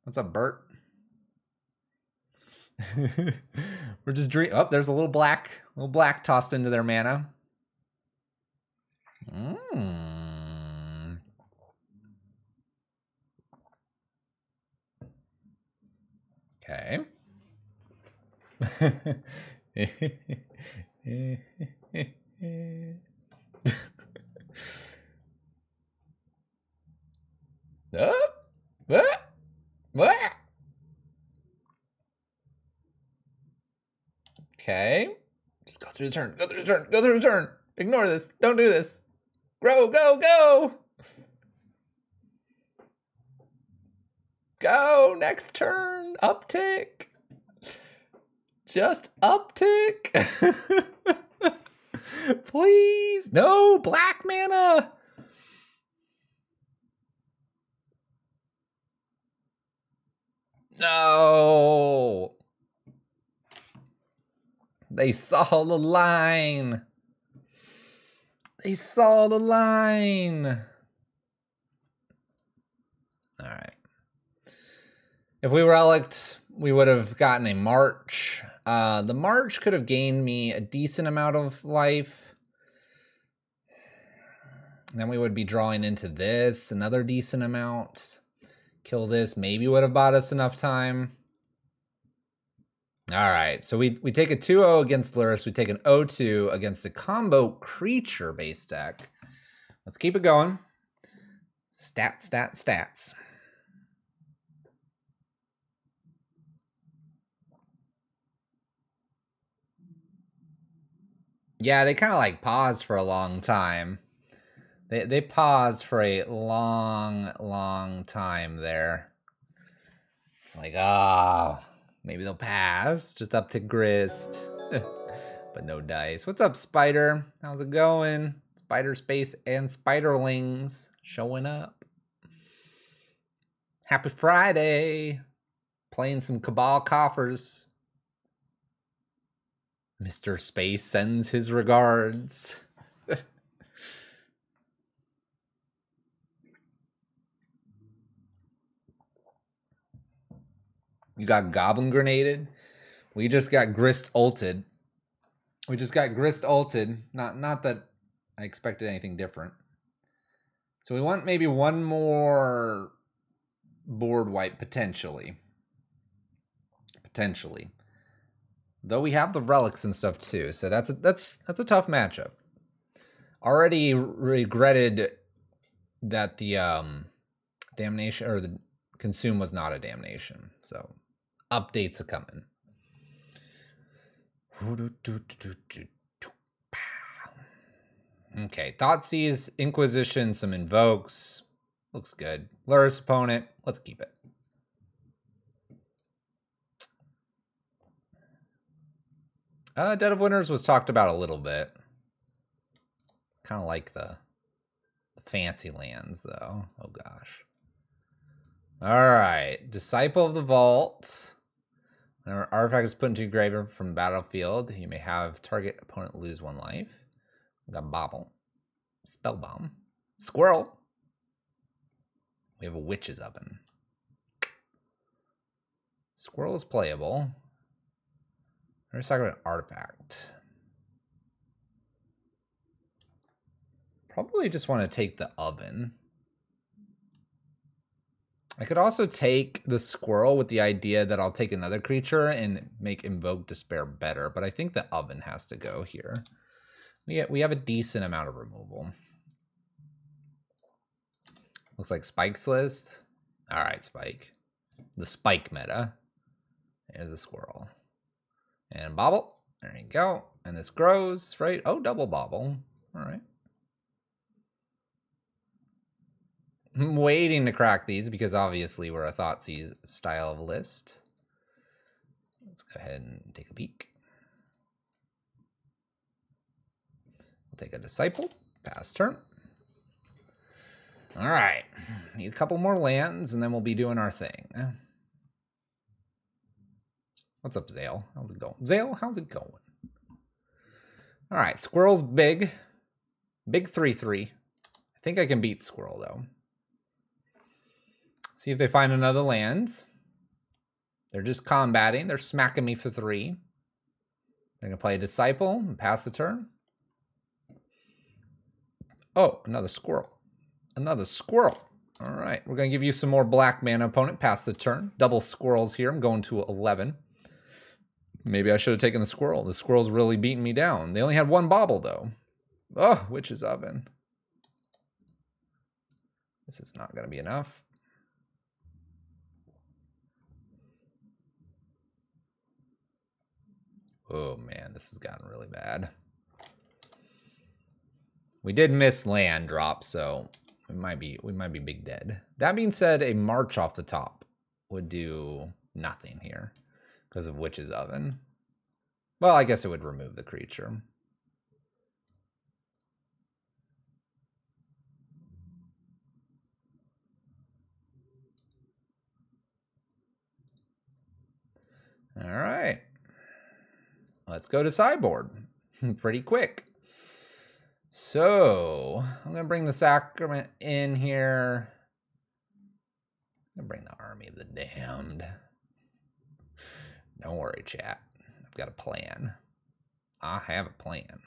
What's up, Bert? We're just dream. Oh, there's a little black tossed into their mana. Okay. Okay. Just go through the turn. Go through the turn. Go through the turn. Ignore this. Don't do this. Go, go, go. Go. Next turn. Uptick. Just uptick. Please. No. Black mana. No. They saw the line. They saw the line. All right. If we relicked, we would have gotten a March. The March could have gained me a decent amount of life. And then we would be drawing into this, another decent amount. Kill this, maybe would have bought us enough time. All right, so we take a 2-0 against Lurrus. We take an 0-2 against a combo creature-based deck. Let's keep it going. Stats, stats, stats. Yeah, they kind of like pause for a long time. They pause for a long time there. It's like, oh, maybe they'll pass. Just up to Grist. But no dice. What's up, Spider? How's it going? Spider Space and Spiderlings showing up. Happy Friday. Playing some Cabal Coffers. Mr. Space sends his regards. You got Goblin Grenaded. We just got Grist ulted. Not that I expected anything different. So we want maybe one more board wipe potentially. Though we have the relics and stuff too, so that's a tough matchup. Already regretted that the damnation or the consume was not a damnation. So updates are coming. Okay, Thoughtseize, Inquisition, some Invokes. Looks good. Lurrus opponent. Let's keep it. Dead of Winters was talked about a little bit. Kind of like the fancy lands, though. Oh, gosh. All right. Disciple of the Vault. Whenever artifact is put into your graveyard from the battlefield, you may have target opponent lose 1 life. We got Bobble. Spellbomb. Squirrel. We have a Witch's Oven. Squirrel is playable. Let's talk about artifact. Probably just want to take the oven. I could also take the squirrel with the idea that I'll take another creature and make Invoke Despair better, but I think the oven has to go here. We have a decent amount of removal. Looks like Spike's list. All right, Spike. The Spike meta. There's a squirrel. And Bobble. There you go. And this grows, right? Oh, double Bobble. All right. I'm waiting to crack these because obviously we're a Thoughtseize style of list. Let's go ahead and take a peek. We'll take a Disciple. Pass turn. All right. Need a couple more lands and then we'll be doing our thing. What's up, Zale? How's it going? Zale, how's it going? All right, Squirrel's big. Big 3/3. I think I can beat Squirrel, though. Let's see if they find another land. They're just combating. They're smacking me for 3. They're going to play a Disciple and pass the turn. Oh, another Squirrel. Another Squirrel. All right, we're going to give you some more black mana, opponent. Pass the turn. Double Squirrels here. I'm going to 11. Maybe I should have taken the Squirrel. The Squirrel's really beating me down. They only had 1 Bobble, though. Oh, Witch's Oven. This is not going to be enough. Oh, man, this has gotten really bad. We did miss land drop, so we might be big dead. That being said, a March off the top would do nothing here because of Witch's Oven. Well, I guess it would remove the creature. All right. Let's go to sideboard. Pretty quick. So, I'm going to bring the Sacrament in here. I'm going to bring the Army of the Damned. Don't worry, chat. I've got a plan. I have a plan.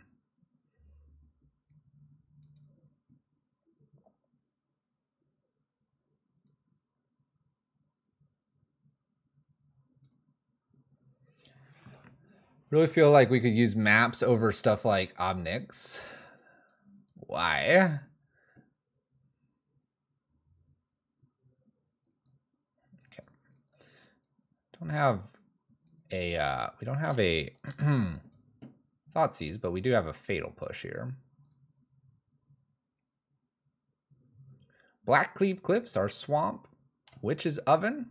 Really feel like we could use maps over stuff like Omnix. Why? Okay. Don't have a we don't have a Thoughtseize, but we do have a Fatal Push here. Blackcleave Cliffs, our swamp. Witch's Oven.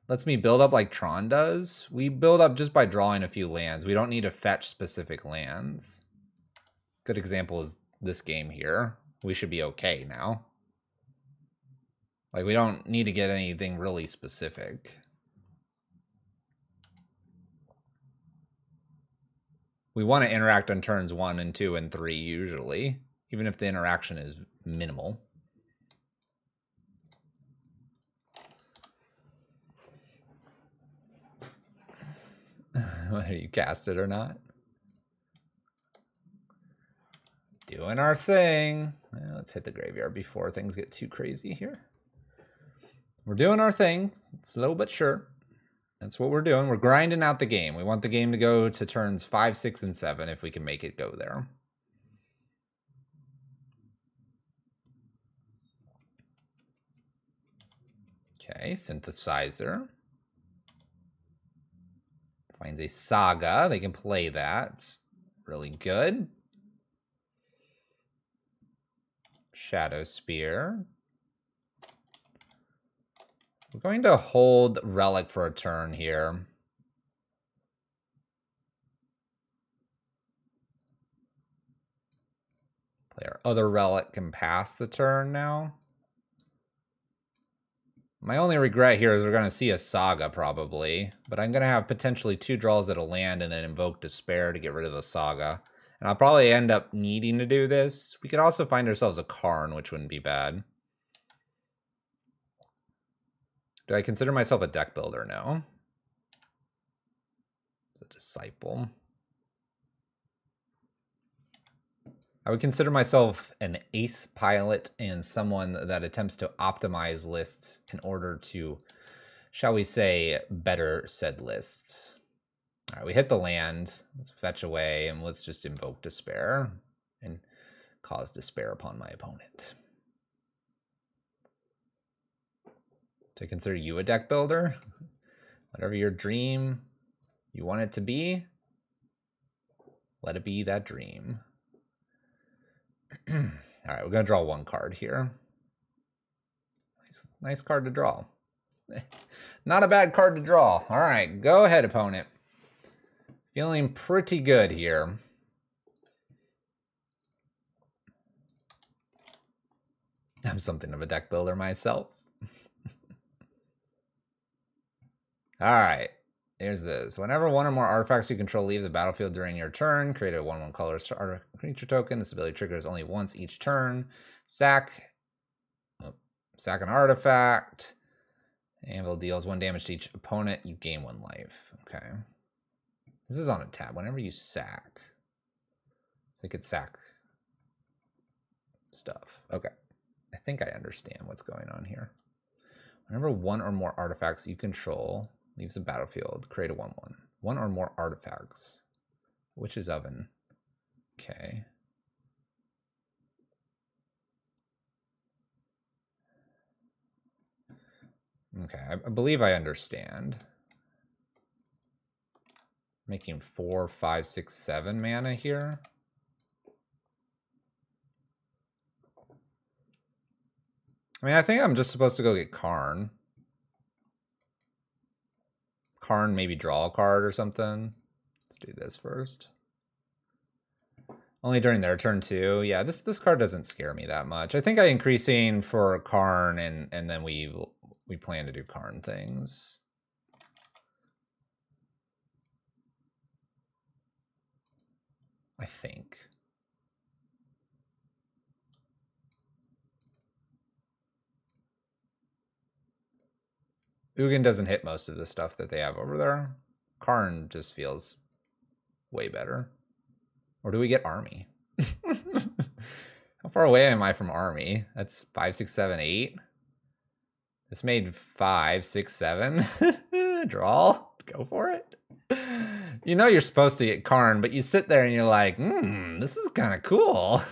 Lets me build up like Tron does. We build up just by drawing a few lands. We don't need to fetch specific lands. Good example is this game here. We should be okay now. Like, we don't need to get anything really specific. We want to interact on turns 1 and 2 and 3 usually, even if the interaction is minimal. whether you cast it or not. Doing our thing. Let's hit the graveyard before things get too crazy here. We're doing our thing, slow but sure. That's what we're doing. We're grinding out the game. We want the game to go to turns 5, 6, and 7 if we can make it go there. Okay, synthesizer. Finds a saga. They can play that. It's really good. Shadow Spear. We're going to hold Relic for a turn here. Play our other Relic can pass the turn now. My only regret here is we're going to see a Saga probably, but I'm going to have potentially 2 draws at a land and then Invoke Despair to get rid of the Saga. And I'll probably end up needing to do this. We could also find ourselves a Karn, which wouldn't be bad. Do I consider myself a deck builder? No. The Disciple. I would consider myself an ace pilot and someone that attempts to optimize lists in order to, shall we say, better said lists. All right, we hit the land. Let's fetch away and let's just Invoke Despair and cause despair upon my opponent. Do I consider you a deck builder? Whatever your dream you want it to be, let it be that dream. All right, we're going to draw 1 card here. Nice card to draw. Not a bad card to draw. All right, go ahead, opponent. Feeling pretty good here. I'm something of a deck builder myself. All right, here's this. Whenever 1 or more artifacts you control leave the battlefield during your turn, create a 1/1 color creature token. This ability triggers only once each turn. Sack an artifact. Anvil deals 1 damage to each opponent. You gain 1 life. Okay. This is on a tab. Whenever you sack. So you could sack stuff. Okay. I think I understand what's going on here. Whenever 1 or more artifacts you control leaves the battlefield, create a 1/1. 1 or more artifacts. Witch's Oven. Okay. Okay, I believe I understand. Making 4, 5, 6, 7 mana here. I mean, I think I'm just supposed to go get Karn. Karn, maybe draw a card or something. Let's do this first. Only during their turn too. Yeah, this card doesn't scare me that much. I think I increasing for Karn and then we plan to do Karn things. I think. Ugin doesn't hit most of the stuff that they have over there. Karn just feels way better. Or do we get Army? How far away am I from Army? That's 5, 6, 7, 8. This made 5, 6, 7. Draw. Go for it. You know you're supposed to get Karn, but you sit there and you're like, this is kind of cool.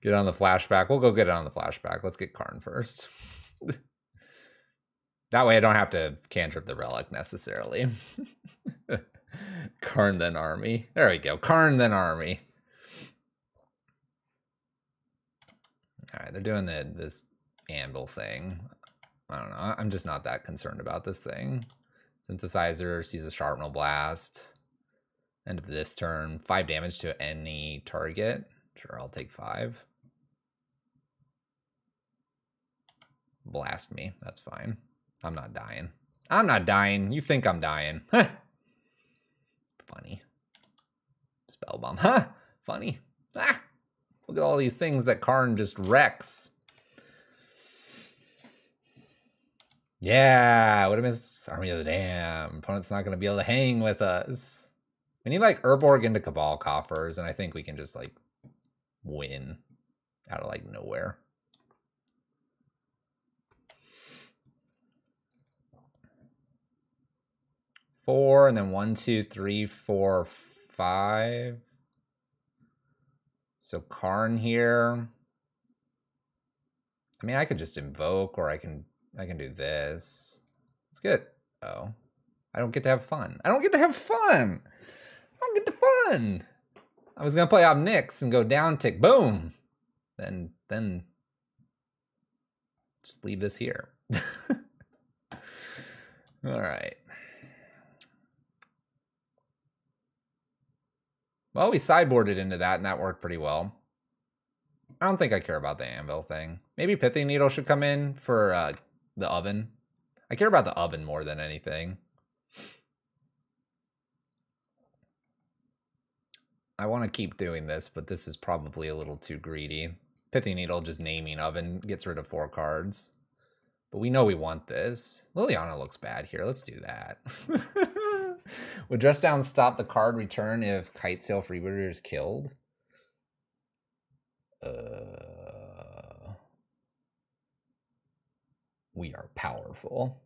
Get on the flashback. We'll go get it on the flashback. Let's get Karn first. That way I don't have to cantrip the relic necessarily. Karn then Army. There we go. Karn then Army. All right, they're doing this anvil thing. I don't know. I'm just not that concerned about this thing. Synthesizer sees a Sharpnel Blast. End of this turn. 5 damage to any target. Sure, I'll take 5. Blast me. That's fine. I'm not dying. I'm not dying. You think I'm dying. Funny. Spellbomb. Huh? Funny. Ah! Look at all these things that Karn just wrecks. Yeah, would have been Army of the Dam. Opponent's not going to be able to hang with us. We need like Urborg into Cabal Coffers, and I think we can just like win out of like nowhere. Four, and then 1, 2, 3, 4, 5. So Karn here. I mean, I could just invoke, or I can do this. It's good. Oh, I don't get to have fun. I don't get to have fun. I don't get the fun. I was gonna play Ob Nix and go down tick. Boom. Then just leave this here. All right. Well, we sideboarded into that, and that worked pretty well. I don't think I care about the anvil thing. Maybe Pithing Needle should come in for the oven. I care about the oven more than anything. I want to keep doing this, but this is probably a little too greedy. Pithing Needle just naming oven gets rid of 4 cards. But we know we want this. Liliana looks bad here. Let's do that. Would Dress Down stop the card return if Kite Sail Freebooter is killed? We are powerful.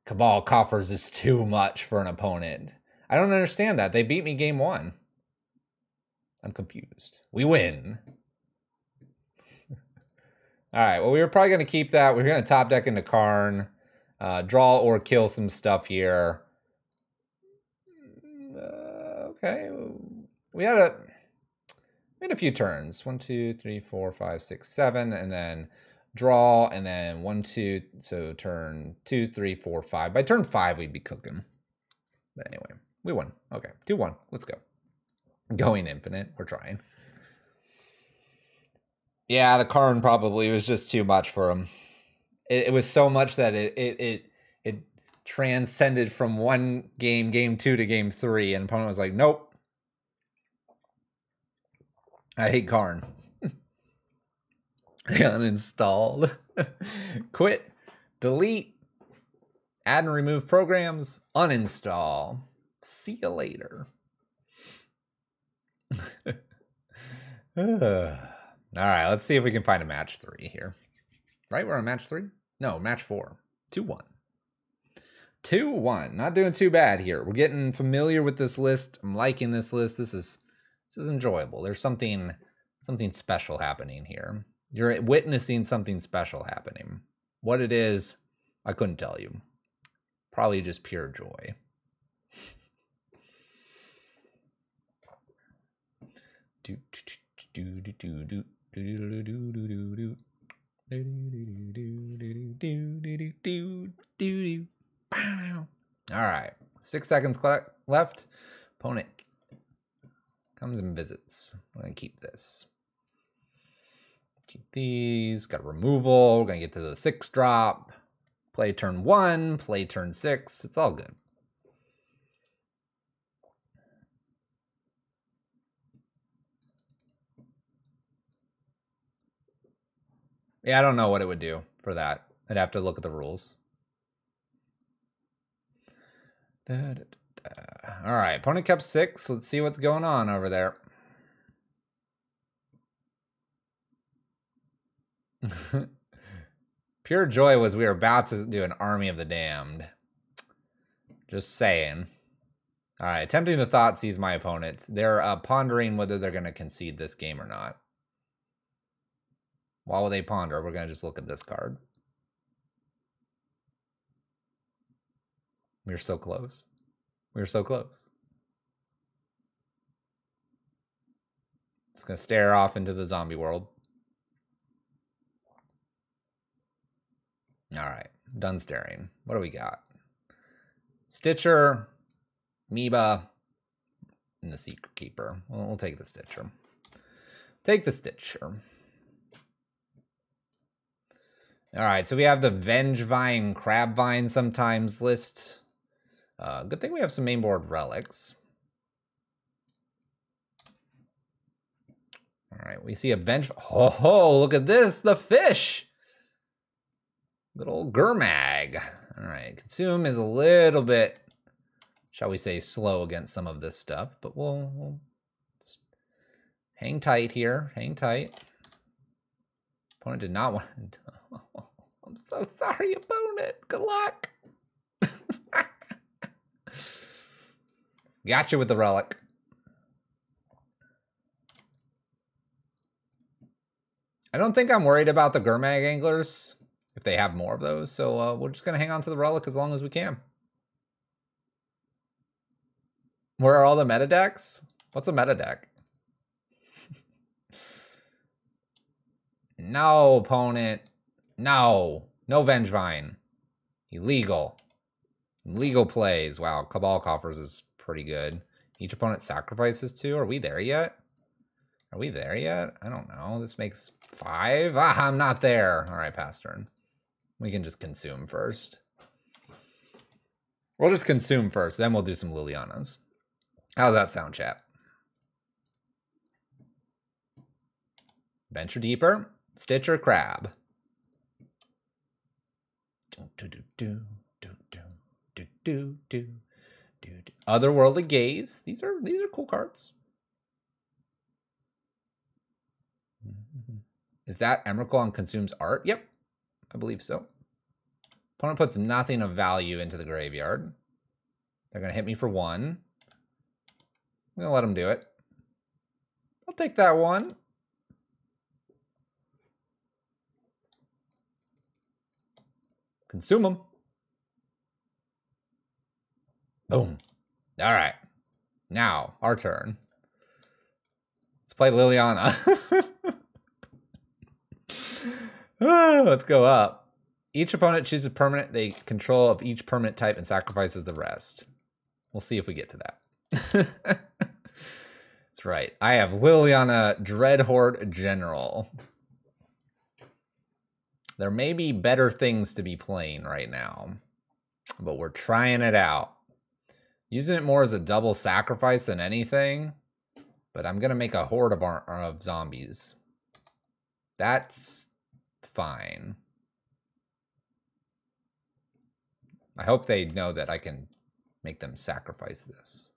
Cabal Coffers is too much for an opponent. I don't understand that. They beat me game 1. I'm confused. We win. All right, well, we were probably going to keep that. We're going to top deck into Karn. Draw or kill some stuff here. Okay. We had a few turns. 1, 2, 3, 4, 5, 6, 7. And then draw. And then 1, 2. So turn 2, 3, 4, 5. By turn 5, we'd be cooking. But anyway, we won. Okay, 2-1. Let's go. Going infinite. We're trying. Yeah, the Karn probably was just too much for him. It was so much that it transcended from one game 2 to game 3, and opponent was like, nope. I hate Karn. Uninstalled. Quit. Delete. Add and remove programs. Uninstall. See you later. All right, let's see if we can find a match 3 here. Right, we're on match 3? No, match 4. 2-1. 2-1. Not doing too bad here. We're getting familiar with this list. I'm liking this list. This is enjoyable. There's something special happening here. You're witnessing something special happening. What it is, I couldn't tell you. Probably just pure joy. All right, 6 seconds left. Opponent comes and visits. I'm gonna keep this. Keep these. Got a removal. We're gonna get to the 6 drop. Play turn 1. Play turn 6. It's all good. Yeah, I don't know what it would do for that. I'd have to look at the rules. All right, opponent kept 6. Let's see what's going on over there. Pure joy was we were about to do an Army of the Damned. Just saying. All right, attempting the thought sees my opponent. They're pondering whether they're going to concede this game or not. While they ponder, we're going to just look at this card. We're so close. We're so close. It's going to stare off into the zombie world. All right, done staring. What do we got? Stitcher, Amoeba, and the Secret Keeper. We'll take the Stitcher. Take the Stitcher. All right, so we have the Vengevine, Crabvine sometimes list. Good thing we have some mainboard relics. All right, we see a Venge. Oh, look at this, the fish. Little Gurmag. All right, consume is a little bit, shall we say, slow against some of this stuff, but we'll just hang tight here. Hang tight. Opponent did not want to. Oh, I'm so sorry, opponent. Good luck. Gotcha with the relic. I don't think I'm worried about the Gurmag anglers if they have more of those, so we're just going to hang on to the relic as long as we can. Where are all the meta decks? What's a meta deck? No, opponent. No. No Vengevine. Illegal. Illegal plays. Wow, Cabal Coffers is pretty good. Each opponent sacrifices 2. Are we there yet? Are we there yet? I don't know. This makes 5. Ah, I'm not there. All right, pass turn. We can just consume first. We'll just consume first, then we'll do some Lilianas. How's that sound, chat? Venture deeper. Stitcher Crab. Otherworldly Gaze. These are cool cards. Is that Emrakul on consumes art? Yep, I believe so. Opponent puts nothing of value into the graveyard. They're gonna hit me for 1. I'm gonna let them do it. I'll take that 1. Consume them. Boom. All right. Now, our turn. Let's play Liliana. Let's go up. Each opponent chooses a permanent they control of each permanent type and sacrifices the rest. We'll see if we get to that. That's right. I have Liliana Dreadhorde General. There may be better things to be playing right now, but we're trying it out. Using it more as a double sacrifice than anything, but I'm going to make a horde of zombies. That's fine. I hope they know that I can make them sacrifice this.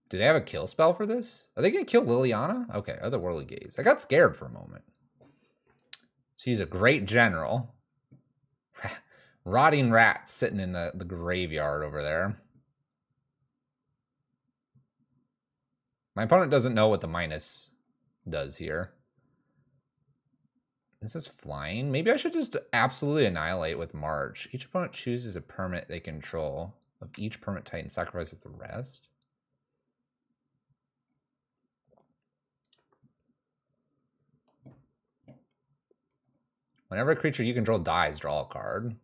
Do they have a kill spell for this? Are they going to kill Liliana? Okay, Otherworldly Gaze. I got scared for a moment. She's a great general. Rotting rat sitting in the graveyard over there. My opponent doesn't know what the minus does here. This is flying. Maybe I should just absolutely annihilate with March. Each opponent chooses a permanent they control of each permanent type and sacrifices the rest. Whenever a creature you control dies, draw a card.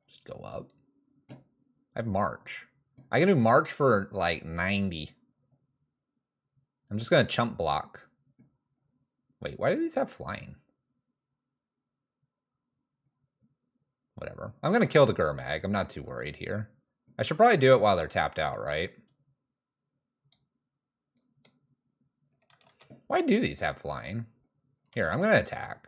Just go up. I have March. I can do March for like 90. I'm just going to chump block. Wait, why do these have flying? Whatever. I'm going to kill the Gurmag. I'm not too worried here. I should probably do it while they're tapped out, right? Why do these have flying? Here, I'm going to attack.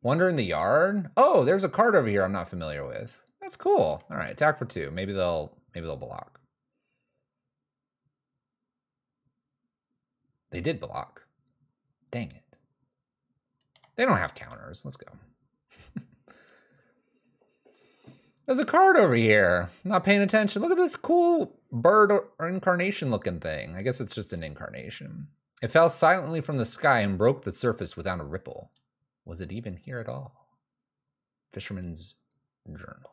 Wander in the Yard? Oh, there's a card over here I'm not familiar with. That's cool. All right, attack for 2. Maybe they'll block. They did block. Dang it. They don't have counters. Let's go. There's a card over here. I'm not paying attention. Look at this cool bird or incarnation looking thing. I guess it's just an incarnation. It fell silently from the sky and broke the surface without a ripple. Was it even here at all? Fisherman's Journal.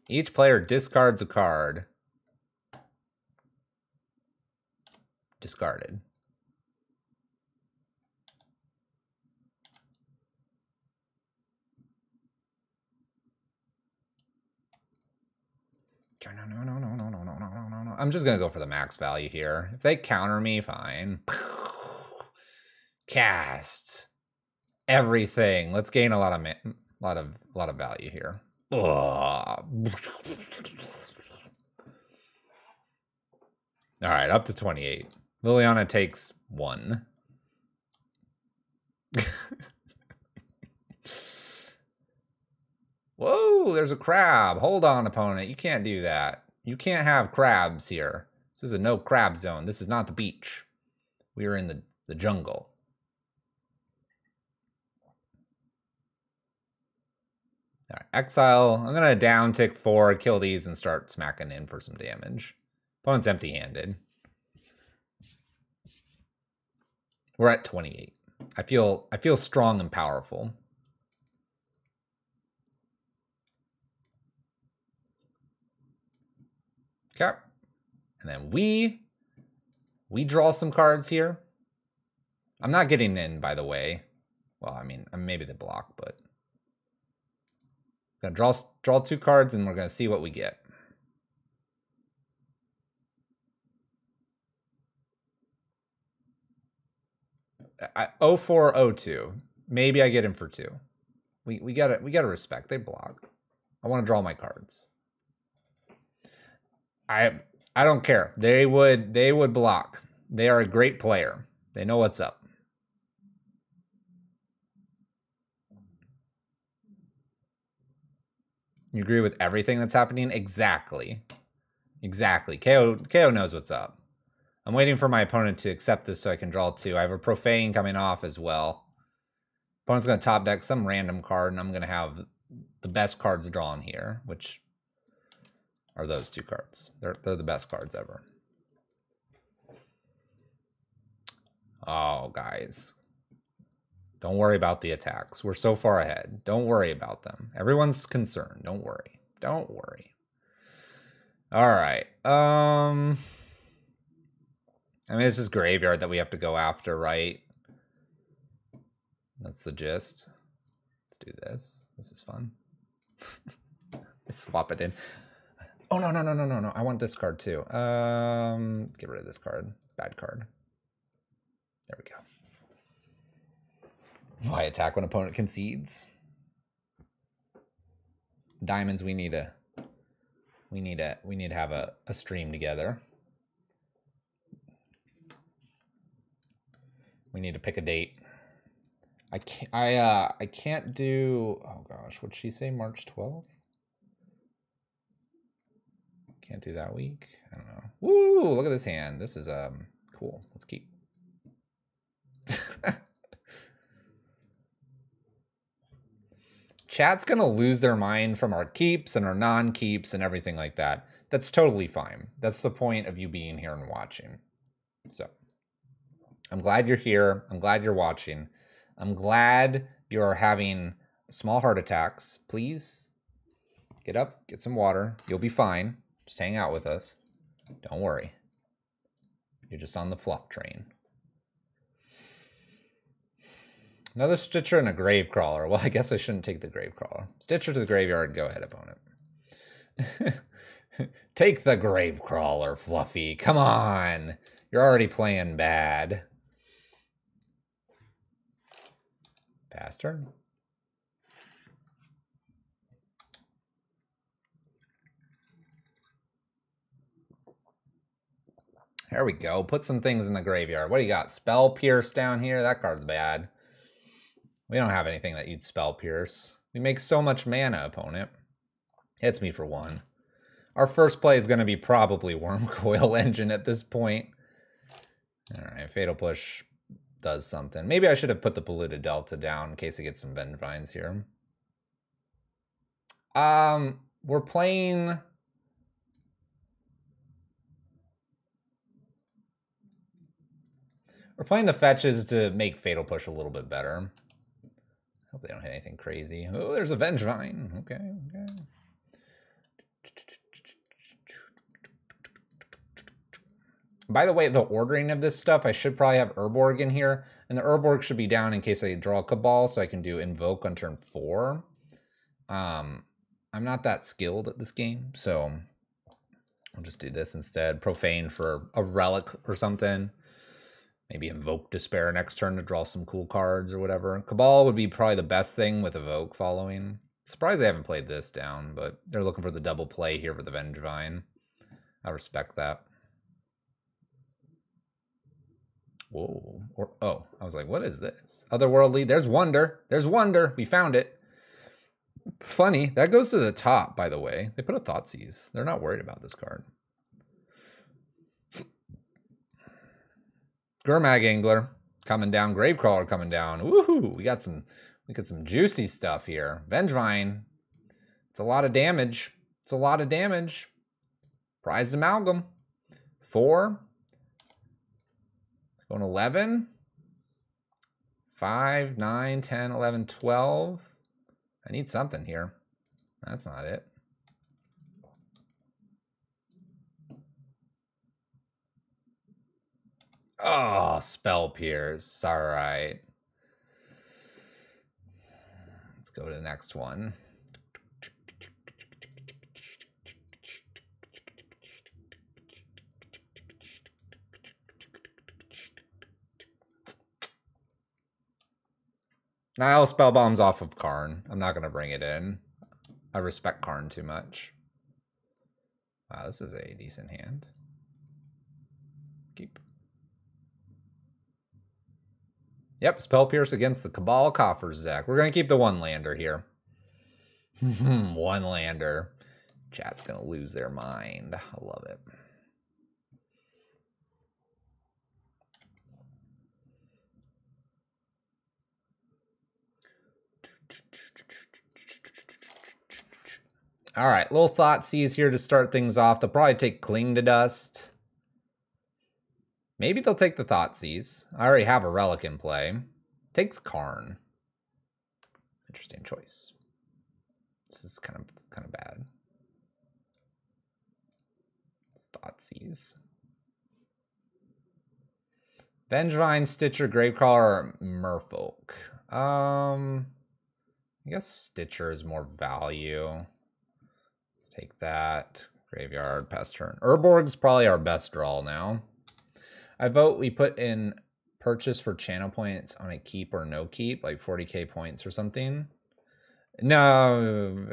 Each player discards a card. Discarded. No. I'm just going to go for the max value here. If they counter me, fine. Cast. Everything. Let's gain a lot of value here. Ugh. All right, up to 28. Liliana takes 1. Whoa, there's a crab. Hold on, opponent. You can't do that. You can't have crabs here. This is a no crab zone. This is not the beach. We are in the jungle. All right, exile. I'm going to down tick 4, kill these, and start smacking in for some damage. Opponent's empty-handed. We're at 28. I feel strong and powerful. Okay. And then we draw some cards here. I'm not getting in, by the way. Well, I mean, maybe they block, but I'm gonna draw 2 cards, and we're gonna see what we get. I 0402. Maybe I get in for 2. We gotta respect. They block. I want to draw my cards. I don't care. They would block. They are a great player. They know what's up. You agree with everything that's happening? Exactly. Exactly. KO knows what's up. I'm waiting for my opponent to accept this so I can draw 2. I have a Profane coming off as well. Opponent's going to top deck some random card, and I'm going to have the best cards drawn here, which are those 2 cards. They're the best cards ever. Oh, guys. Don't worry about the attacks. We're so far ahead. Don't worry about them. Everyone's concerned. Don't worry. Don't worry. All right. I mean, it's just graveyard that we have to go after, right? That's the gist. Let's do this. This is fun. Swap it in. Oh, no. I want this card too. Get rid of this card. Bad card. There we go. Why attack when opponent concedes? Diamonds, we need to have a stream together. We need to pick a date. I can't do, oh gosh, what'd she say, March 12th? Can't do that week. I don't know. Woo, look at this hand. This is cool. Let's keep. Chat's gonna lose their mind from our keeps and our non-keeps and everything like that. That's totally fine. That's the point of you being here and watching. So I'm glad you're here. I'm glad you're watching. I'm glad you're having small heart attacks. Please get up, get some water. You'll be fine. Just hang out with us. Don't worry. You're just on the fluff train. Another Stitcher and a Gravecrawler. Well, I guess I shouldn't take the Gravecrawler. Stitcher to the graveyard. Go ahead, opponent. Take the Gravecrawler, Fluffy. Come on. You're already playing bad. Pass turn. There we go. Put some things in the graveyard. What do you got? Spell Pierce down here? That card's bad. We don't have anything that you'd Spell Pierce. We make so much mana, opponent. Hits me for 1. Our first play is going to be probably Wormcoil Engine at this point. All right, Fatal Push does something. Maybe I should have put the Polluted Delta down in case I get some Vengevines here. We're playing... We're playing the fetches to make Fatal Push a little bit better. Hope they don't hit anything crazy. Oh, there's a Vengevine. Okay. By the way, the ordering of this stuff, I should probably have Urborg in here. And the Urborg should be down in case I draw a Cabal, so I can do Invoke on turn 4. I'm not that skilled at this game, so I'll just do this instead. Profane for a Relic or something. Maybe Invoke Despair next turn to draw some cool cards or whatever. Cabal would be probably the best thing with Evoke following. Surprised they haven't played this down, but they're looking for the double play here for the Vengevine. I respect that. Whoa. Or, oh, I was like, what is this? Otherworldly. There's Wonder. There's Wonder. We found it. Funny. That goes to the top, by the way. They put a Thoughtseize. They're not worried about this card. Gurmag Angler coming down. Gravecrawler coming down. Woohoo! We got some juicy stuff here. Vengevine. It's a lot of damage. It's a lot of damage. Prized Amalgam. 4. Going 11. 5, 9, 10, 11, 12. I need something here. That's not it. Oh, Spell Pierce. All right. Let's go to the next one. Now Spell Bomb's off of Karn. I'm not going to bring it in. I respect Karn too much. Wow, this is a decent hand. Keep. Yep, Spell Pierce against the Cabal Coffers deck. We're going to keep the one-lander here. One-lander. Chat's going to lose their mind. I love it. All right, little Thoughtseize here to start things off. They'll probably take Cling to Dust. Maybe they'll take the Thoughtseize. I already have a Relic in play. Takes Karn. Interesting choice. This is kind of bad. It's Thoughtseize. Vengevine, Stitcher, Gravecrawler, or Merfolk. I guess Stitcher is more value. Take that. Graveyard, pass turn. Urborg's probably our best draw now. I vote we put in purchase for channel points on a keep or no keep, like 40k points or something. No,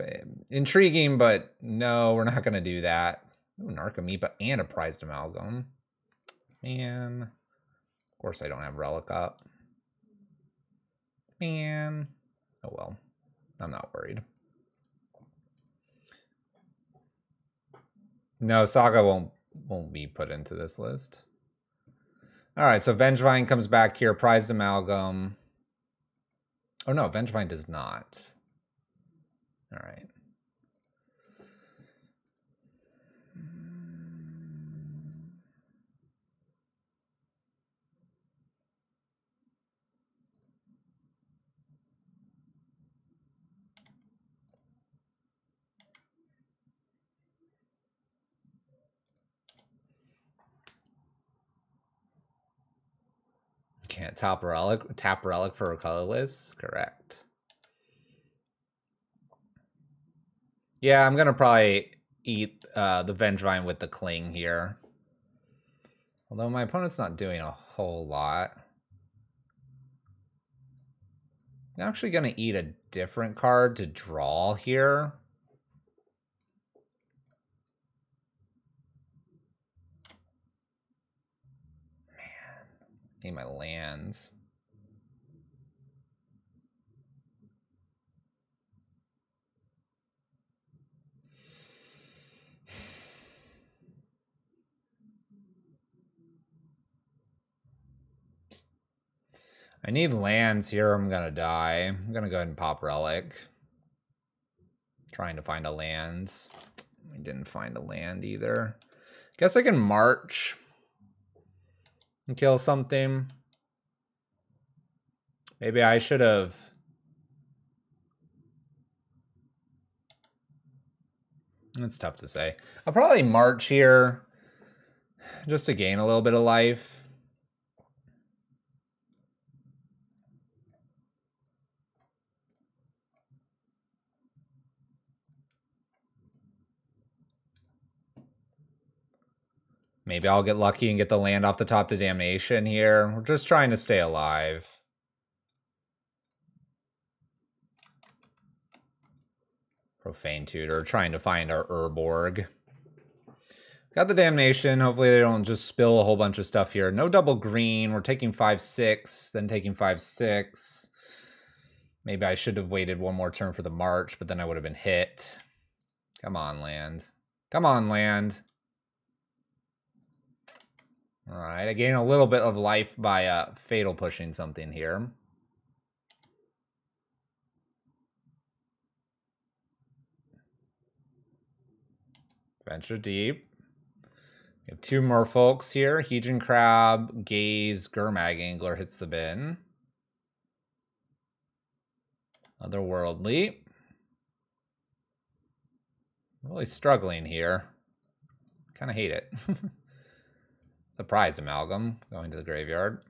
intriguing, but no, we're not going to do that. Ooh, Narcomoeba and a Prized Amalgam. Man, of course I don't have Relic up. Man, oh well, I'm not worried. No, Saga won't be put into this list. All right, so Vengevine comes back here. Prized Amalgam. Oh no, Vengevine does not. All right. Can't tap relic for a colorless? Correct. Yeah, I'm gonna probably eat the Vengevine with the Cling here. Although my opponent's not doing a whole lot. I'm actually gonna eat a different card to draw here. Need my lands. I need lands here. I'm gonna die. I'm gonna go ahead and pop Relic. Trying to find a lands. I didn't find a land either. Guess I can march and kill something. Maybe I should have. It's tough to say. I'll probably march here just to gain a little bit of life. Maybe I'll get lucky and get the land off the Top to Damnation here. We're just trying to stay alive. Profane Tutor, trying to find our Urborg. Got the Damnation. Hopefully they don't just spill a whole bunch of stuff here. No double green. We're taking 5-6, then taking 5-6. Maybe I should have waited one more turn for the March, but then I would have been hit. Come on, land. Come on, land. All right, I gain a little bit of life by fatal pushing something here. Venture deep. We have 2 merfolks here. Hedron Crab, Gaze, Gurmag Angler hits the bin. Otherworldly. Really struggling here. Kind of hate it. Surprise Amalgam going to the graveyard.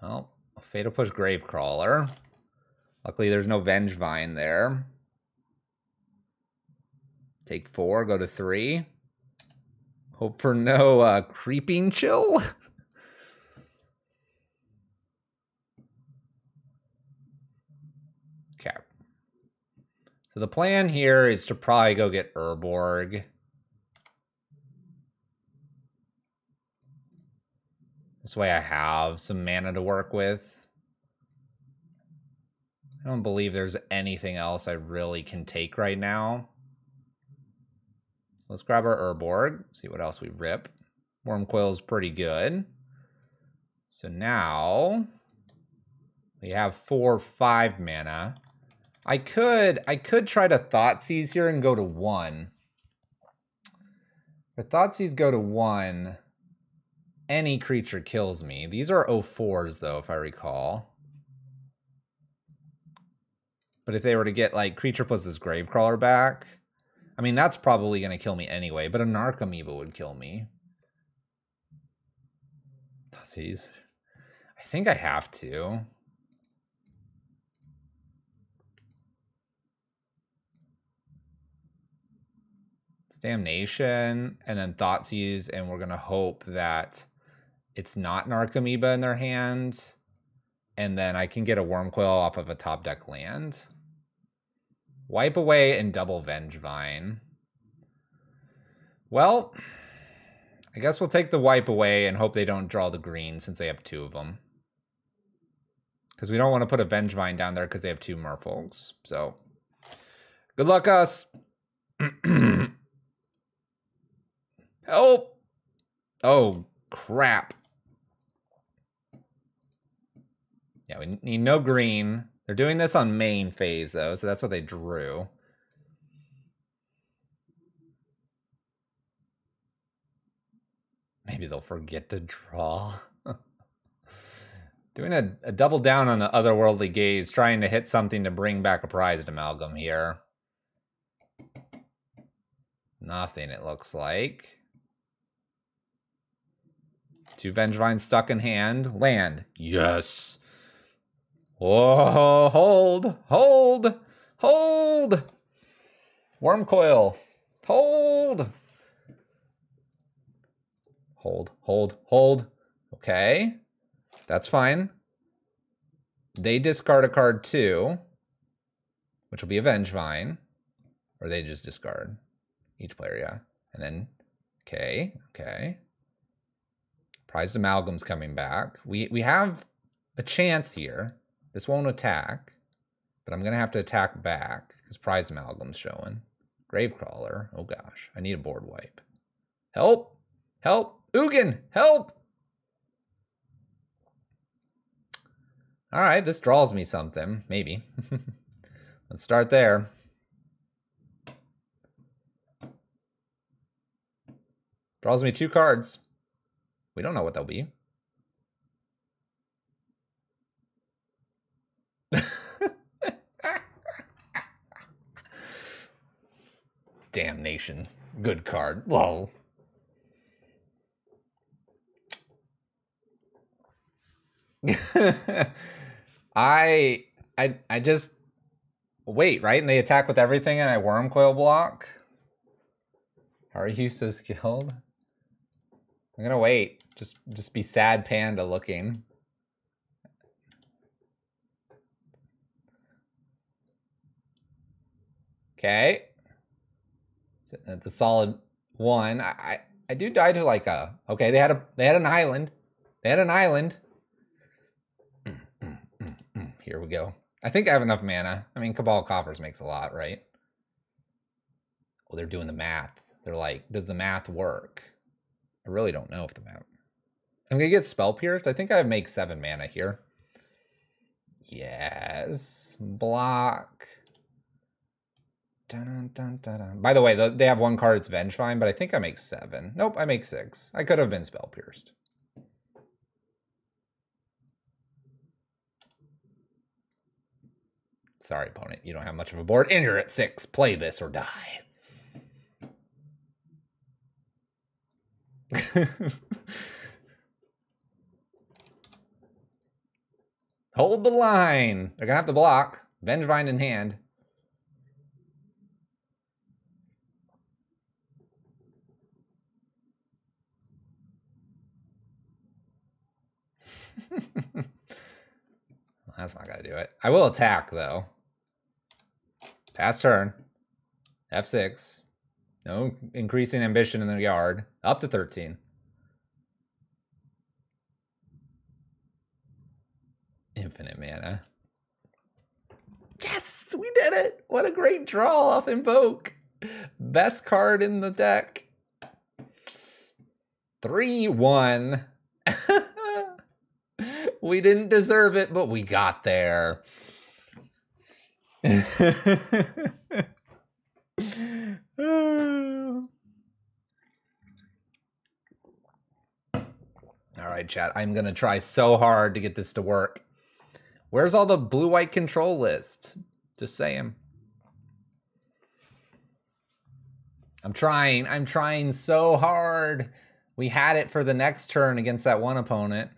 Well, Fatal Push Gravecrawler. Luckily there's no Vengevine there. Take 4, go to 3. Hope for no Creeping Chill. Okay. So the plan here is to probably go get Urborg. This way I have some mana to work with. I don't believe there's anything else I really can take right now. Let's grab our Urborg, see what else we rip. Wormcoil's pretty good. So now we have 4-5 mana. I could try to Thoughtseize here and go to 1. If Thoughtseize go to 1, any creature kills me. These are 0-4s though, if I recall. But if they were to get like creature plus this Gravecrawler back, I mean, that's probably going to kill me anyway, but a Narcomoeba would kill me. Thoughtseize. I think I have to. It's Damnation, and then Thoughtseize, and we're going to hope that it's not Narcomoeba in their hand, and then I can get a Wormcoil off of a top deck land. Wipe Away and double Vengevine. Well, I guess we'll take the Wipe Away and hope they don't draw the green since they have 2 of them. Because we don't want to put a Vengevine down there because they have 2 merfolks. So, good luck, us. Help! Oh, crap. Yeah, we need no green. They're doing this on main phase, though, so that's what they drew. Maybe they'll forget to draw. Doing a double down on the Otherworldly Gaze, trying to hit something to bring back a prized Amalgam here. Nothing, it looks like. 2 Vengevines stuck in hand. Land. Yes. Whoa, hold, hold, hold. Wormcoil, hold. Hold, hold, hold. Okay, that's fine. They discard a card too, which will be a Vengevine, or they just discard each player, yeah. And then, okay. Prized Amalgam's coming back. We have a chance here. This won't attack, but I'm going to have to attack back because Prized Amalgam's showing. Gravecrawler. Oh gosh, I need a board wipe. Help! Help! Ugin! Help! All right, this draws me something. Maybe. Let's start there. Draws me 2 cards. We don't know what they'll be. Damnation. Good card. Whoa. I just wait, right? And they attack with everything and I Wormcoil block. How are you so skilled? I'm gonna wait. Just be sad panda looking. Okay. Sitting at the solid 1. I do die to like a... Okay, they had an island. They had an island. Here we go. I think I have enough mana. I mean, Cabal Coffers makes a lot, right? Oh, they're doing the math. They're like, does the math work? I really don't know if the math... I'm going to get Spell Pierced. I think I make 7 mana here. Yes. Block. Dun, dun, dun, dun. By the way, they have 1 card, it's Vengevine, but I think I make 7. Nope, I make 6. I could have been Spell Pierced. Sorry, opponent, you don't have much of a board, and you're at 6. Play this or die. Hold the line. They're gonna have to block. Vengevine in hand. That's not gonna do it. I will attack though. Pass turn. F6. No increasing ambition in the yard. Up to 13. Infinite mana. Yes, we did it. What a great draw off Invoke. Best card in the deck. 3-1. We didn't deserve it, but we got there. All right, chat. I'm going to try so hard to get this to work. Where's all the blue-white control list? Just saying. I'm trying so hard. We had it for the next turn against that one opponent.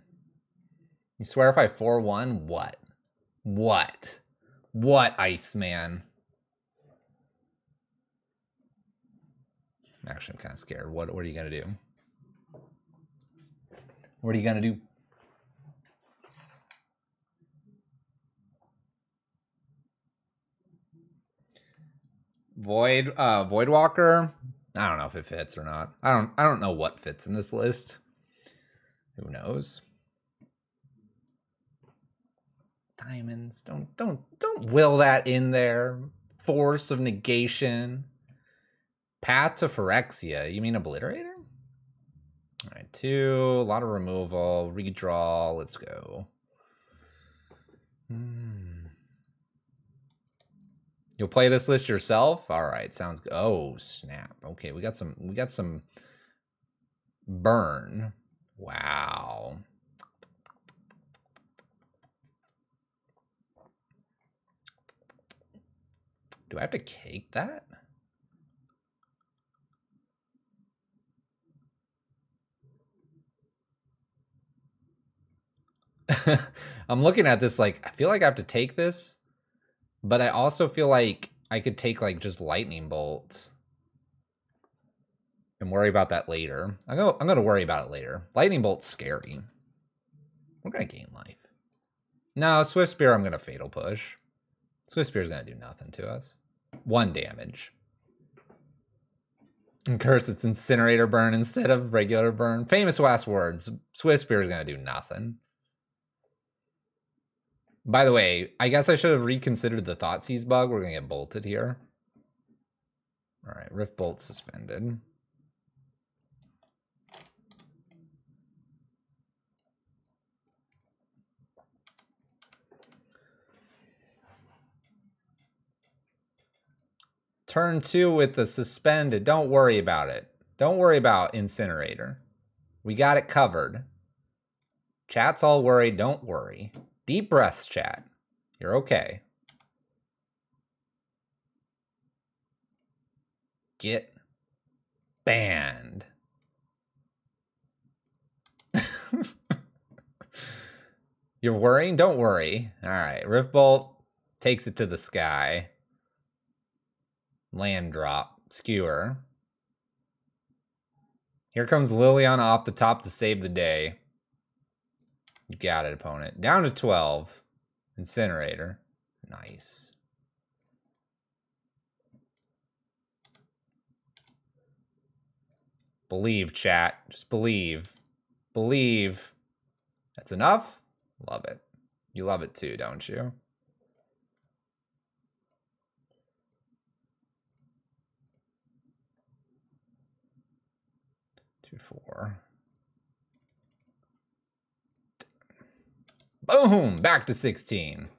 You swear if I 4-1? What? What? What, Iceman? Actually, I'm kind of scared. What are you going to do? What are you going to do? Voidwalker? I don't know if it fits or not. I don't know what fits in this list. Who knows? Diamonds. Don't will that in there. Force of negation. Path to Phyrexia. You mean Obliterator? All right, 2. A lot of removal. Redraw. Let's go. You'll play this list yourself? All right, sounds good. Oh, snap. Okay, we got some burn. Wow. Do I have to cake that? I'm looking at this like, I feel like I have to take this, but I also feel like I could take like just lightning bolts and worry about that later. I'm gonna worry about it later. Lightning bolt's scary. We're gonna gain life. No, Swift Spear I'm gonna fatal push. Swift Spear's gonna do nothing to us. 1 damage. And curse, it's Incinerator Burn instead of regular burn. Famous last words. Swift Spear is gonna do nothing. By the way, I guess I should have reconsidered the Thoughtseize bug. We're gonna get bolted here. All right, Rift Bolt suspended. Turn 2 with the suspended. Don't worry about it. Don't worry about Incinerator. We got it covered. Chat's all worried. Don't worry. Deep breaths, chat. You're okay. Get banned. You're worrying? Don't worry. All right. Rift Bolt takes it to the sky. Land drop. Skewer. Here comes Liliana off the top to save the day. You got it, opponent. Down to 12. Incinerator. Nice. Believe, chat. Just believe. Believe. That's enough? Love it. You love it too, don't you? Two, 4. Boom! Back to 16.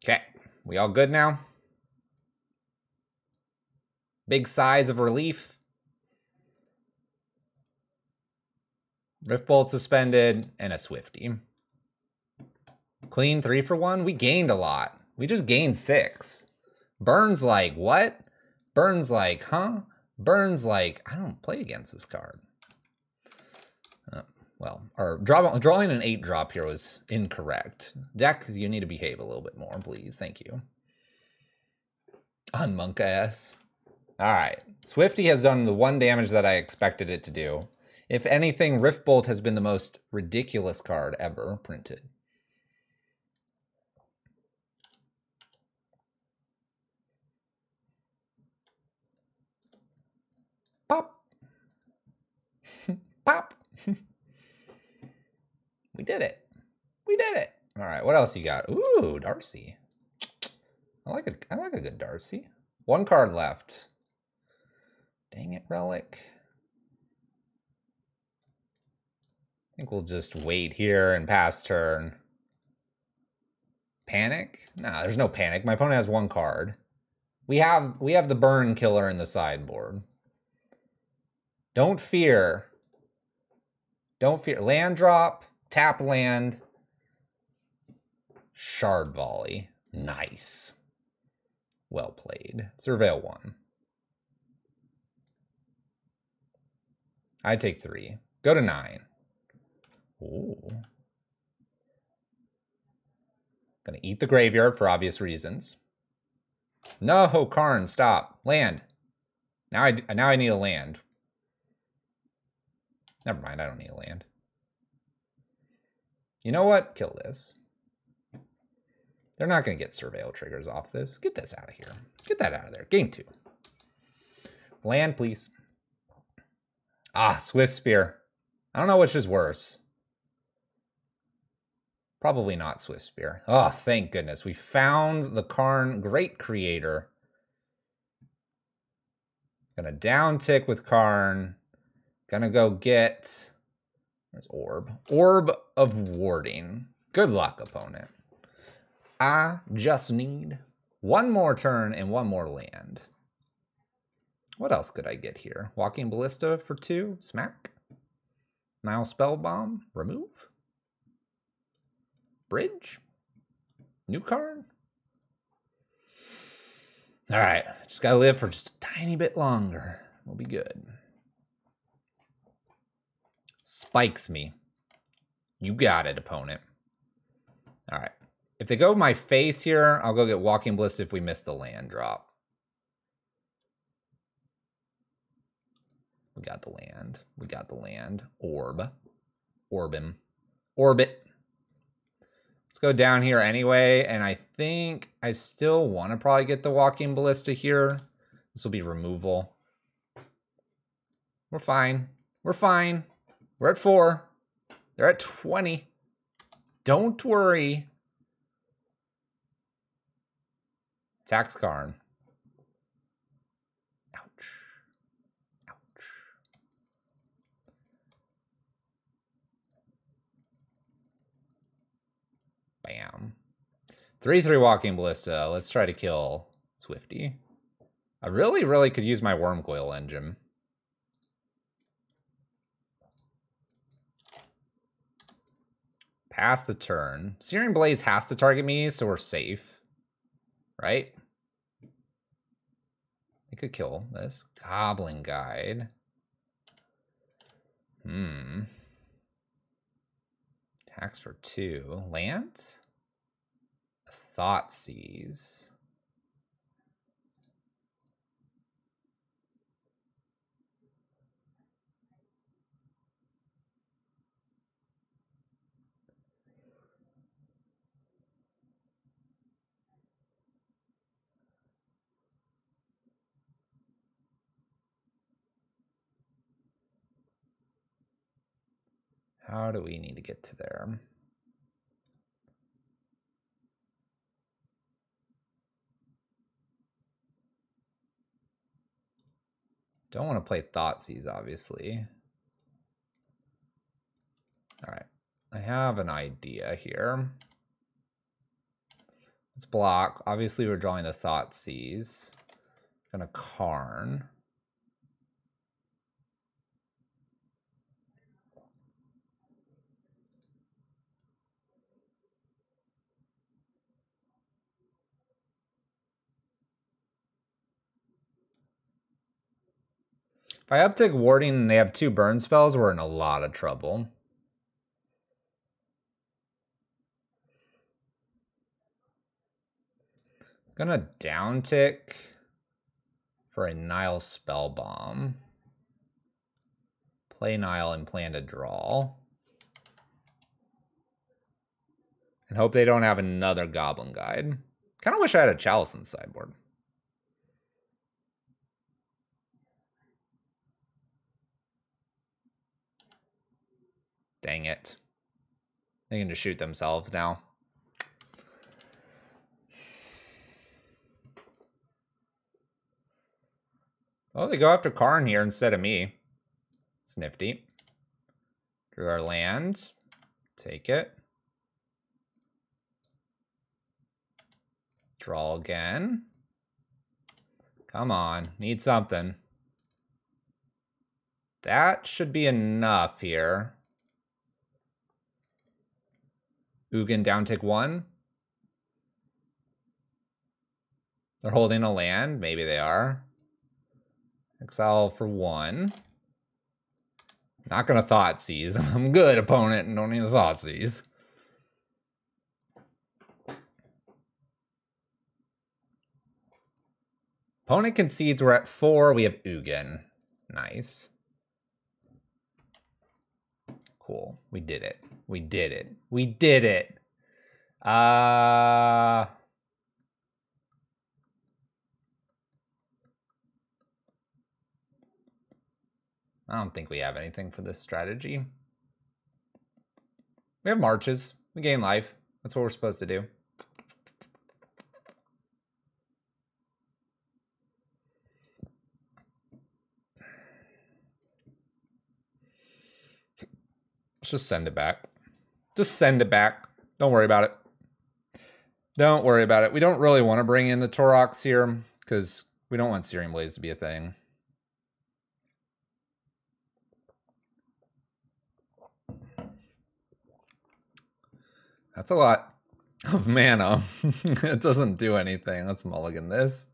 Okay. We all good now? Big sighs of relief. Rift Bolt suspended and a Swifty. Clean 3 for 1. We gained a lot. We just gained 6. Burns like, what? Burns like, huh? Burns like, I don't play against this card. Well, our drawing an 8 drop here was incorrect. Deck, you need to behave a little bit more, please. Thank you. On Monk S. All right. Swifty has done the 1 damage that I expected it to do. If anything, Rift Bolt has been the most ridiculous card ever printed. Pop. Pop. We did it. We did it. All right, what else you got? Ooh, Darcy. I like a good Darcy. 1 card left. Dang it, Relic. I think we'll just wait here and pass turn. Panic? Nah, there's no panic. My opponent has 1 card. We have the burn killer in the sideboard. Don't fear. Don't fear. Land drop, tap land, shard volley. Nice. Well played. Surveil 1. I take 3. Go to 9. Ooh. Gonna eat the graveyard for obvious reasons. No, Karn, stop. Land. Now I need a land. Never mind, I don't need a land. You know what? Kill this. They're not going to get surveil triggers off this. Get this out of here. Get that out of there. Game 2. Land, please. Ah, Swift Spear. I don't know which is worse. Probably not Swift Spear. Oh, thank goodness. We found the Karn Great Creator. Gonna down tick with Karn. Gonna go get... There's Orb. Orb of Warding. Good luck, opponent. I just need 1 more turn and 1 more land. What else could I get here? Walking Ballista for 2. Smack. Nile Spellbomb. Remove. Bridge. New card. All right. Just gotta live for just a tiny bit longer. We'll be good. Spikes me. You got it, opponent. All right. If they go my face here, I'll go get Walking Ballista if we miss the land drop. We got the land. We got the land. Orb. Orbim. Orbit. Let's go down here anyway, and I think I still want to probably get the Walking Ballista here. This will be removal. We're fine. We're fine. We're at 4. They're at 20. Don't worry. Tax Karn. Ouch. Ouch. Bam. 3/3 Walking Ballista. Let's try to kill Swifty. I really could use my Wormcoil Engine. Pass the turn. Searing Blaze has to target me, so we're safe. Right? I could kill this. Goblin Guide. Tax for 2. Land? Thoughtseize. How do we need to get to there? Don't want to play Thoughtseize, obviously. All right, I have an idea here. Let's block. Obviously, we're drawing the Thoughtseize. Gonna Karn. If I uptick warding and they have 2 burn spells, we're in a lot of trouble. Gonna downtick for a Nile spell bomb. Play Nile and plan to draw. And hope they don't have another Goblin Guide. Kind of wish I had a Chalice in the sideboard. Dang it. They can just shoot themselves now. Oh, they go after Karn here instead of me. It's nifty. Drew our land. Take it. Draw again. Come on. Need something. That should be enough here. Ugin downtick 1. They're holding a land. Maybe they are. Exile for 1. Not gonna Thoughtseize. I'm good, opponent, and don't need a Thoughtseize. Opponent concedes. We're at 4. We have Ugin. Nice. Cool. We did it. We did it. We did it. I don't think we have anything for this strategy. We have marches. We gain life. That's what we're supposed to do. Let's just send it back. Just send it back. Don't worry about it. Don't worry about it. We don't really want to bring in the Taurox here because we don't want Searing Blaze to be a thing. That's a lot of mana. It doesn't do anything. Let's mulligan this.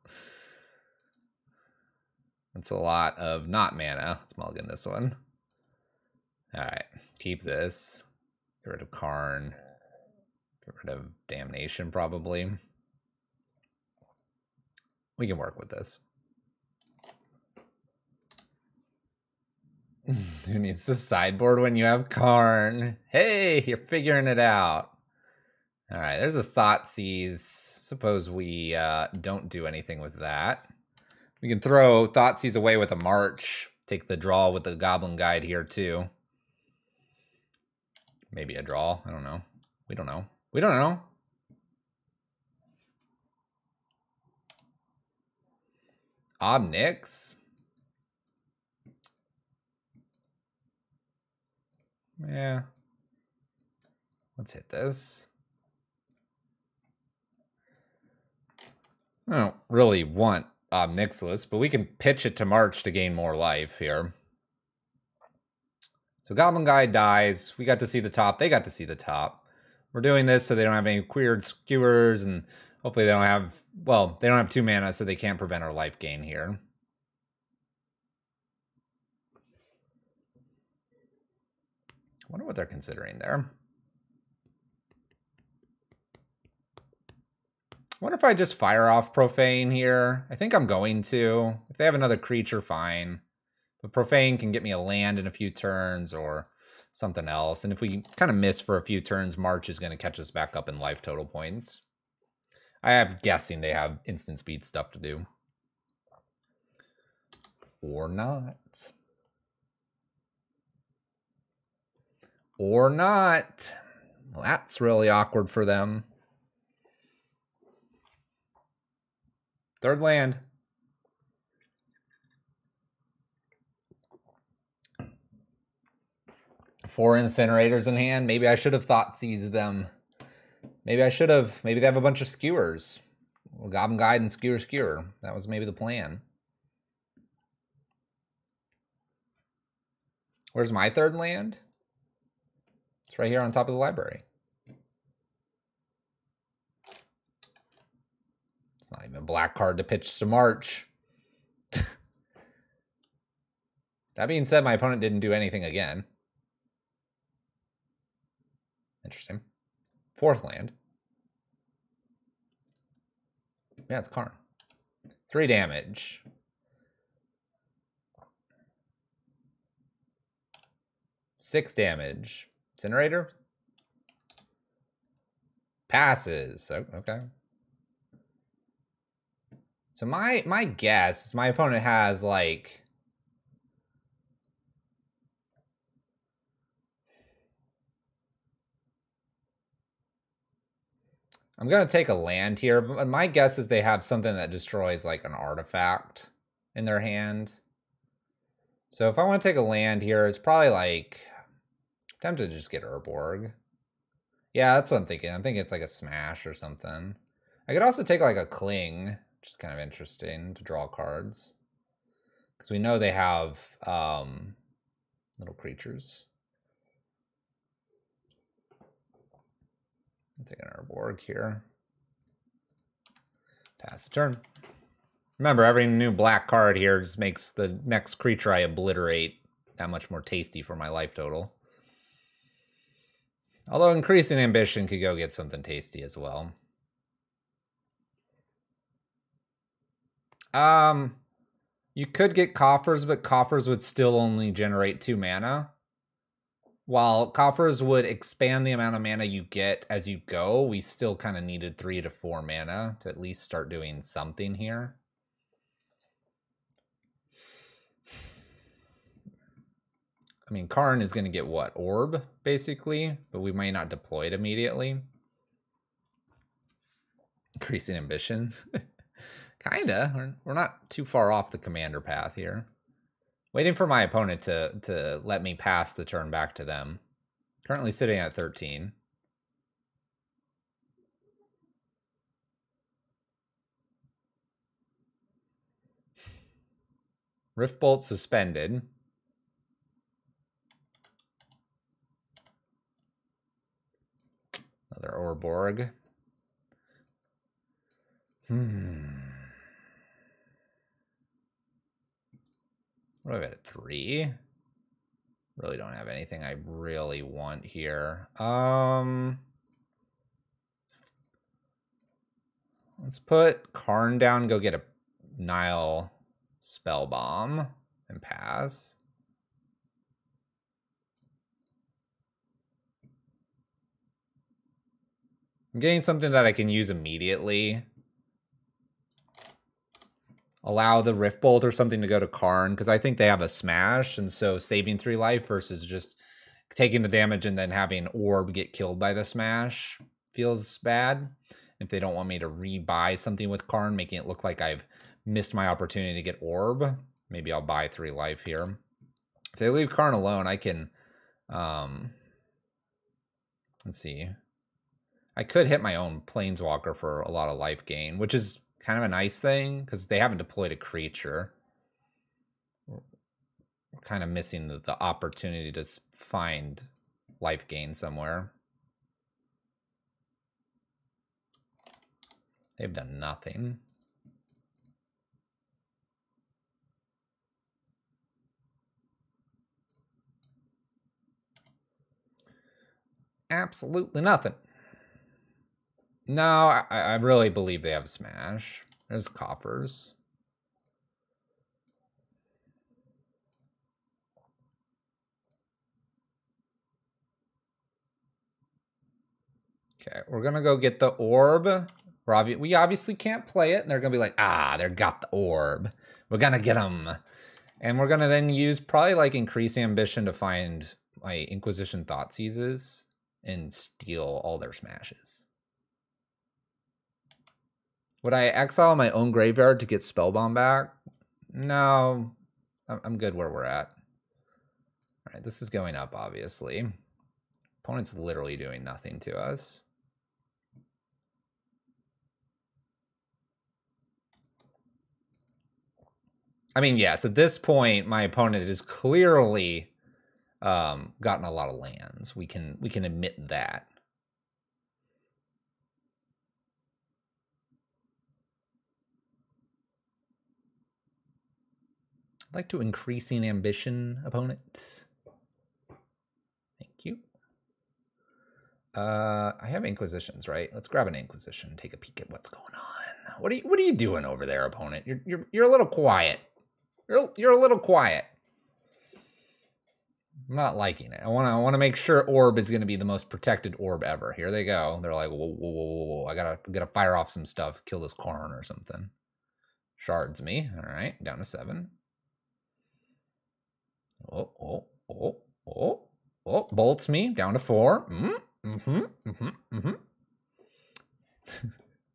That's a lot of not mana. Let's mulligan this one. All right. Keep this. Get rid of Karn. Get rid of Damnation, probably. We can work with this. Who needs to sideboard when you have Karn? Hey, you're figuring it out. All right, there's a Thoughtseize. Suppose we don't do anything with that. We can throw Thoughtseize away with a March. Take the draw with the Goblin Guide here, too. Maybe a draw. I don't know. We don't know. We don't know. Obnix. Yeah. Let's hit this. I don't really want Obnixilus, but we can pitch it to March to gain more life here. So Goblin Guy dies. We got to see the top. They got to see the top. We're doing this so they don't have any queered skewers, and hopefully they don't have, well, they don't have 2 mana, so they can't prevent our life gain here. I wonder what they're considering there. I wonder if I just fire off Profane here. I think I'm going to. If they have another creature, fine. But Profane can get me a land in a few turns or something else. And if we kind of miss for a few turns, March is going to catch us back up in life total points. I am guessing they have instant speed stuff to do. Or not. Or not. Well, that's really awkward for them. Third land. Four incinerators in hand. Maybe I should have thought seized them. Maybe I should have. Maybe they have a bunch of skewers. Well, Goblin Guide and Skewer. That was maybe the plan. Where's my third land? It's right here on top of the library. It's not even a black card to pitch to March. That being said, my opponent didn't do anything again. Interesting. Fourth land. Yeah, it's Karn. 3 damage. Six damage. Incinerator. Passes. Oh, okay. So my guess is my opponent has like I'm gonna take a land here, but my guess is they have something that destroys like an artifact in their hand. So if I want to take a land here, it's probably like I'm tempted to just get Urborg. Yeah, that's what I'm thinking. I'm thinking it's like a smash or something. I could also take like a cling, which is kind of interesting to draw cards. Because we know they have little creatures. I'm taking Urborg here. Pass the turn. Remember, every new black card here just makes the next creature I obliterate that much more tasty for my life total. Although increasing ambition could go get something tasty as well. You could get Coffers, but Coffers would still only generate 2 mana. While Coffers would expand the amount of mana you get as you go, we still kind of needed 3 to 4 mana to at least start doing something here. I mean, Karn is going to get what? Orb, basically, but we might not deploy it immediately. Increasing ambition. Kinda. We're not too far off the commander path here. Waiting for my opponent to let me pass the turn back to them. Currently sitting at 13. Riftbolt suspended. Another Urborg. What do I have at 3? Really don't have anything I really want here. Let's put Karn down, go get a Nile Spellbomb and pass. I'm getting something that I can use immediately. Allow the Riftbolt or something to go to Karn, because I think they have a smash, and so saving 3 life versus just taking the damage and then having Orb get killed by the smash feels bad. If they don't want me to rebuy something with Karn, making it look like I've missed my opportunity to get Orb, maybe I'll buy 3 life here. If they leave Karn alone, I can, let's see. I could hit my own Planeswalker for a lot of life gain, which is kind of a nice thing, because they haven't deployed a creature. We're kind of missing the opportunity to find life gain somewhere. They've done nothing. Absolutely nothing. No, I really believe they have a smash. There's Coffers. Okay, we're gonna go get the Orb. We obviously can't play it, and they're gonna be like, ah, they got the Orb. We're gonna get them. And we're gonna then use probably like Increase Ambition to find my Inquisition Thoughtseizes and steal all their smashes. Would I exile my own graveyard to get Spellbomb back? No, I'm good where we're at. All right, this is going up, obviously. Opponent's literally doing nothing to us. I mean, yes, at this point, my opponent has clearly gotten a lot of lands. We can admit that. I'd like to increasing ambition, opponent. Thank you. I have Inquisitions, right? Let's grab an Inquisition. Take a peek at what's going on. What are you doing over there, opponent? You're a little quiet. You're a little quiet. I'm not liking it. I want to make sure Orb is going to be the most protected Orb ever. Here they go. They're like, whoa, whoa, whoa, whoa. I gotta fire off some stuff. Kill this Karn or something. Shards me. All right, down to 7. Oh. Bolts me down to 4.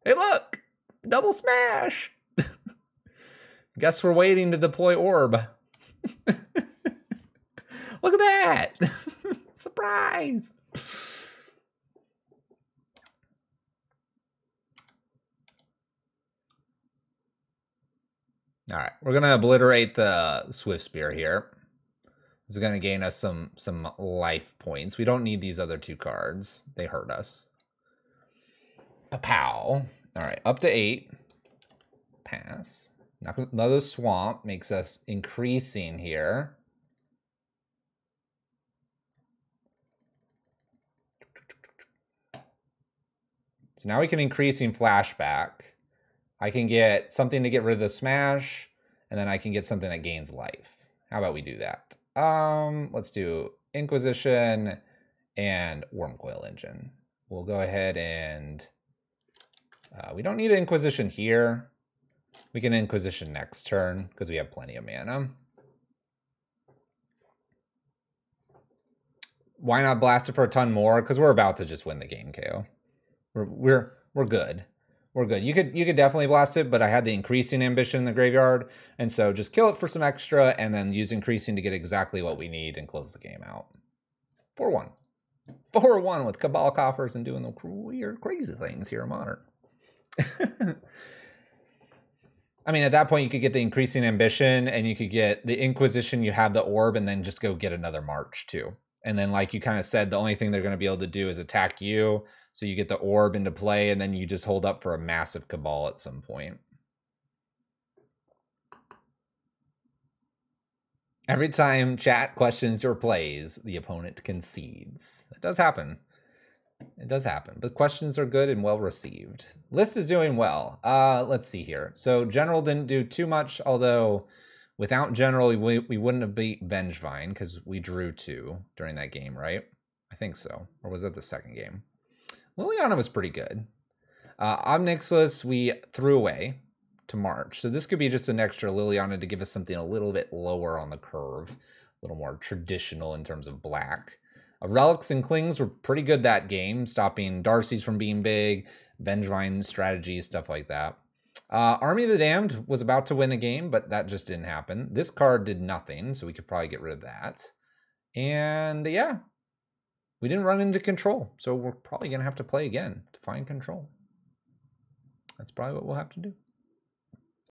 Hey, look, double smash. Guess we're waiting to deploy Orb. Look at that. Surprise. All right, we're gonna obliterate the Swift Spear here. This is gonna gain us some life points. We don't need these other 2 cards. They hurt us. Pow. All right, up to 8. Pass. Another swamp makes us increasing here. So now we can increasing flashback. I can get something to get rid of the smash, and then I can get something that gains life. How about we do that? Let's do Inquisition and Wormcoil Engine. We'll go ahead and we don't need an Inquisition here. We can Inquisition next turn because we have plenty of mana. Why not blast it for a ton more? Because we're about to just win the game, KO. We're good. We're good. You could definitely blast it, but I had the increasing ambition in the graveyard, and so just kill it for some extra, and then use increasing to get exactly what we need and close the game out. 4-1. 4-1 with Cabal Coffers and doing the weird, crazy things here in Modern. I mean, at that point, you could get the increasing ambition, and you could get the Inquisition, you have the Orb, and then just go get another March, too. And then, like you kind of said, the only thing they're going to be able to do is attack you, so you get the Orb into play, and then you just hold up for a massive Cabal at some point. Every time chat questions your plays, the opponent concedes. That does happen. It does happen, but questions are good and well received. List is doing well. Let's see here. So General didn't do too much, although without General, we wouldn't have beat Vengevine because we drew 2 during that game, right? I think so. Or was that the second game? Liliana was pretty good. Omnixus we threw away to March. So this could be just an extra Liliana to give us something a little bit lower on the curve, a little more traditional in terms of black. Relics and Clings were pretty good that game, stopping Darcy's from being big, Vengevine strategies, stuff like that. Army of the Damned was about to win the game, but that just didn't happen. This card did nothing, so we could probably get rid of that. And yeah, we didn't run into control, so we're probably going to have to play again to find control. That's probably what we'll have to do.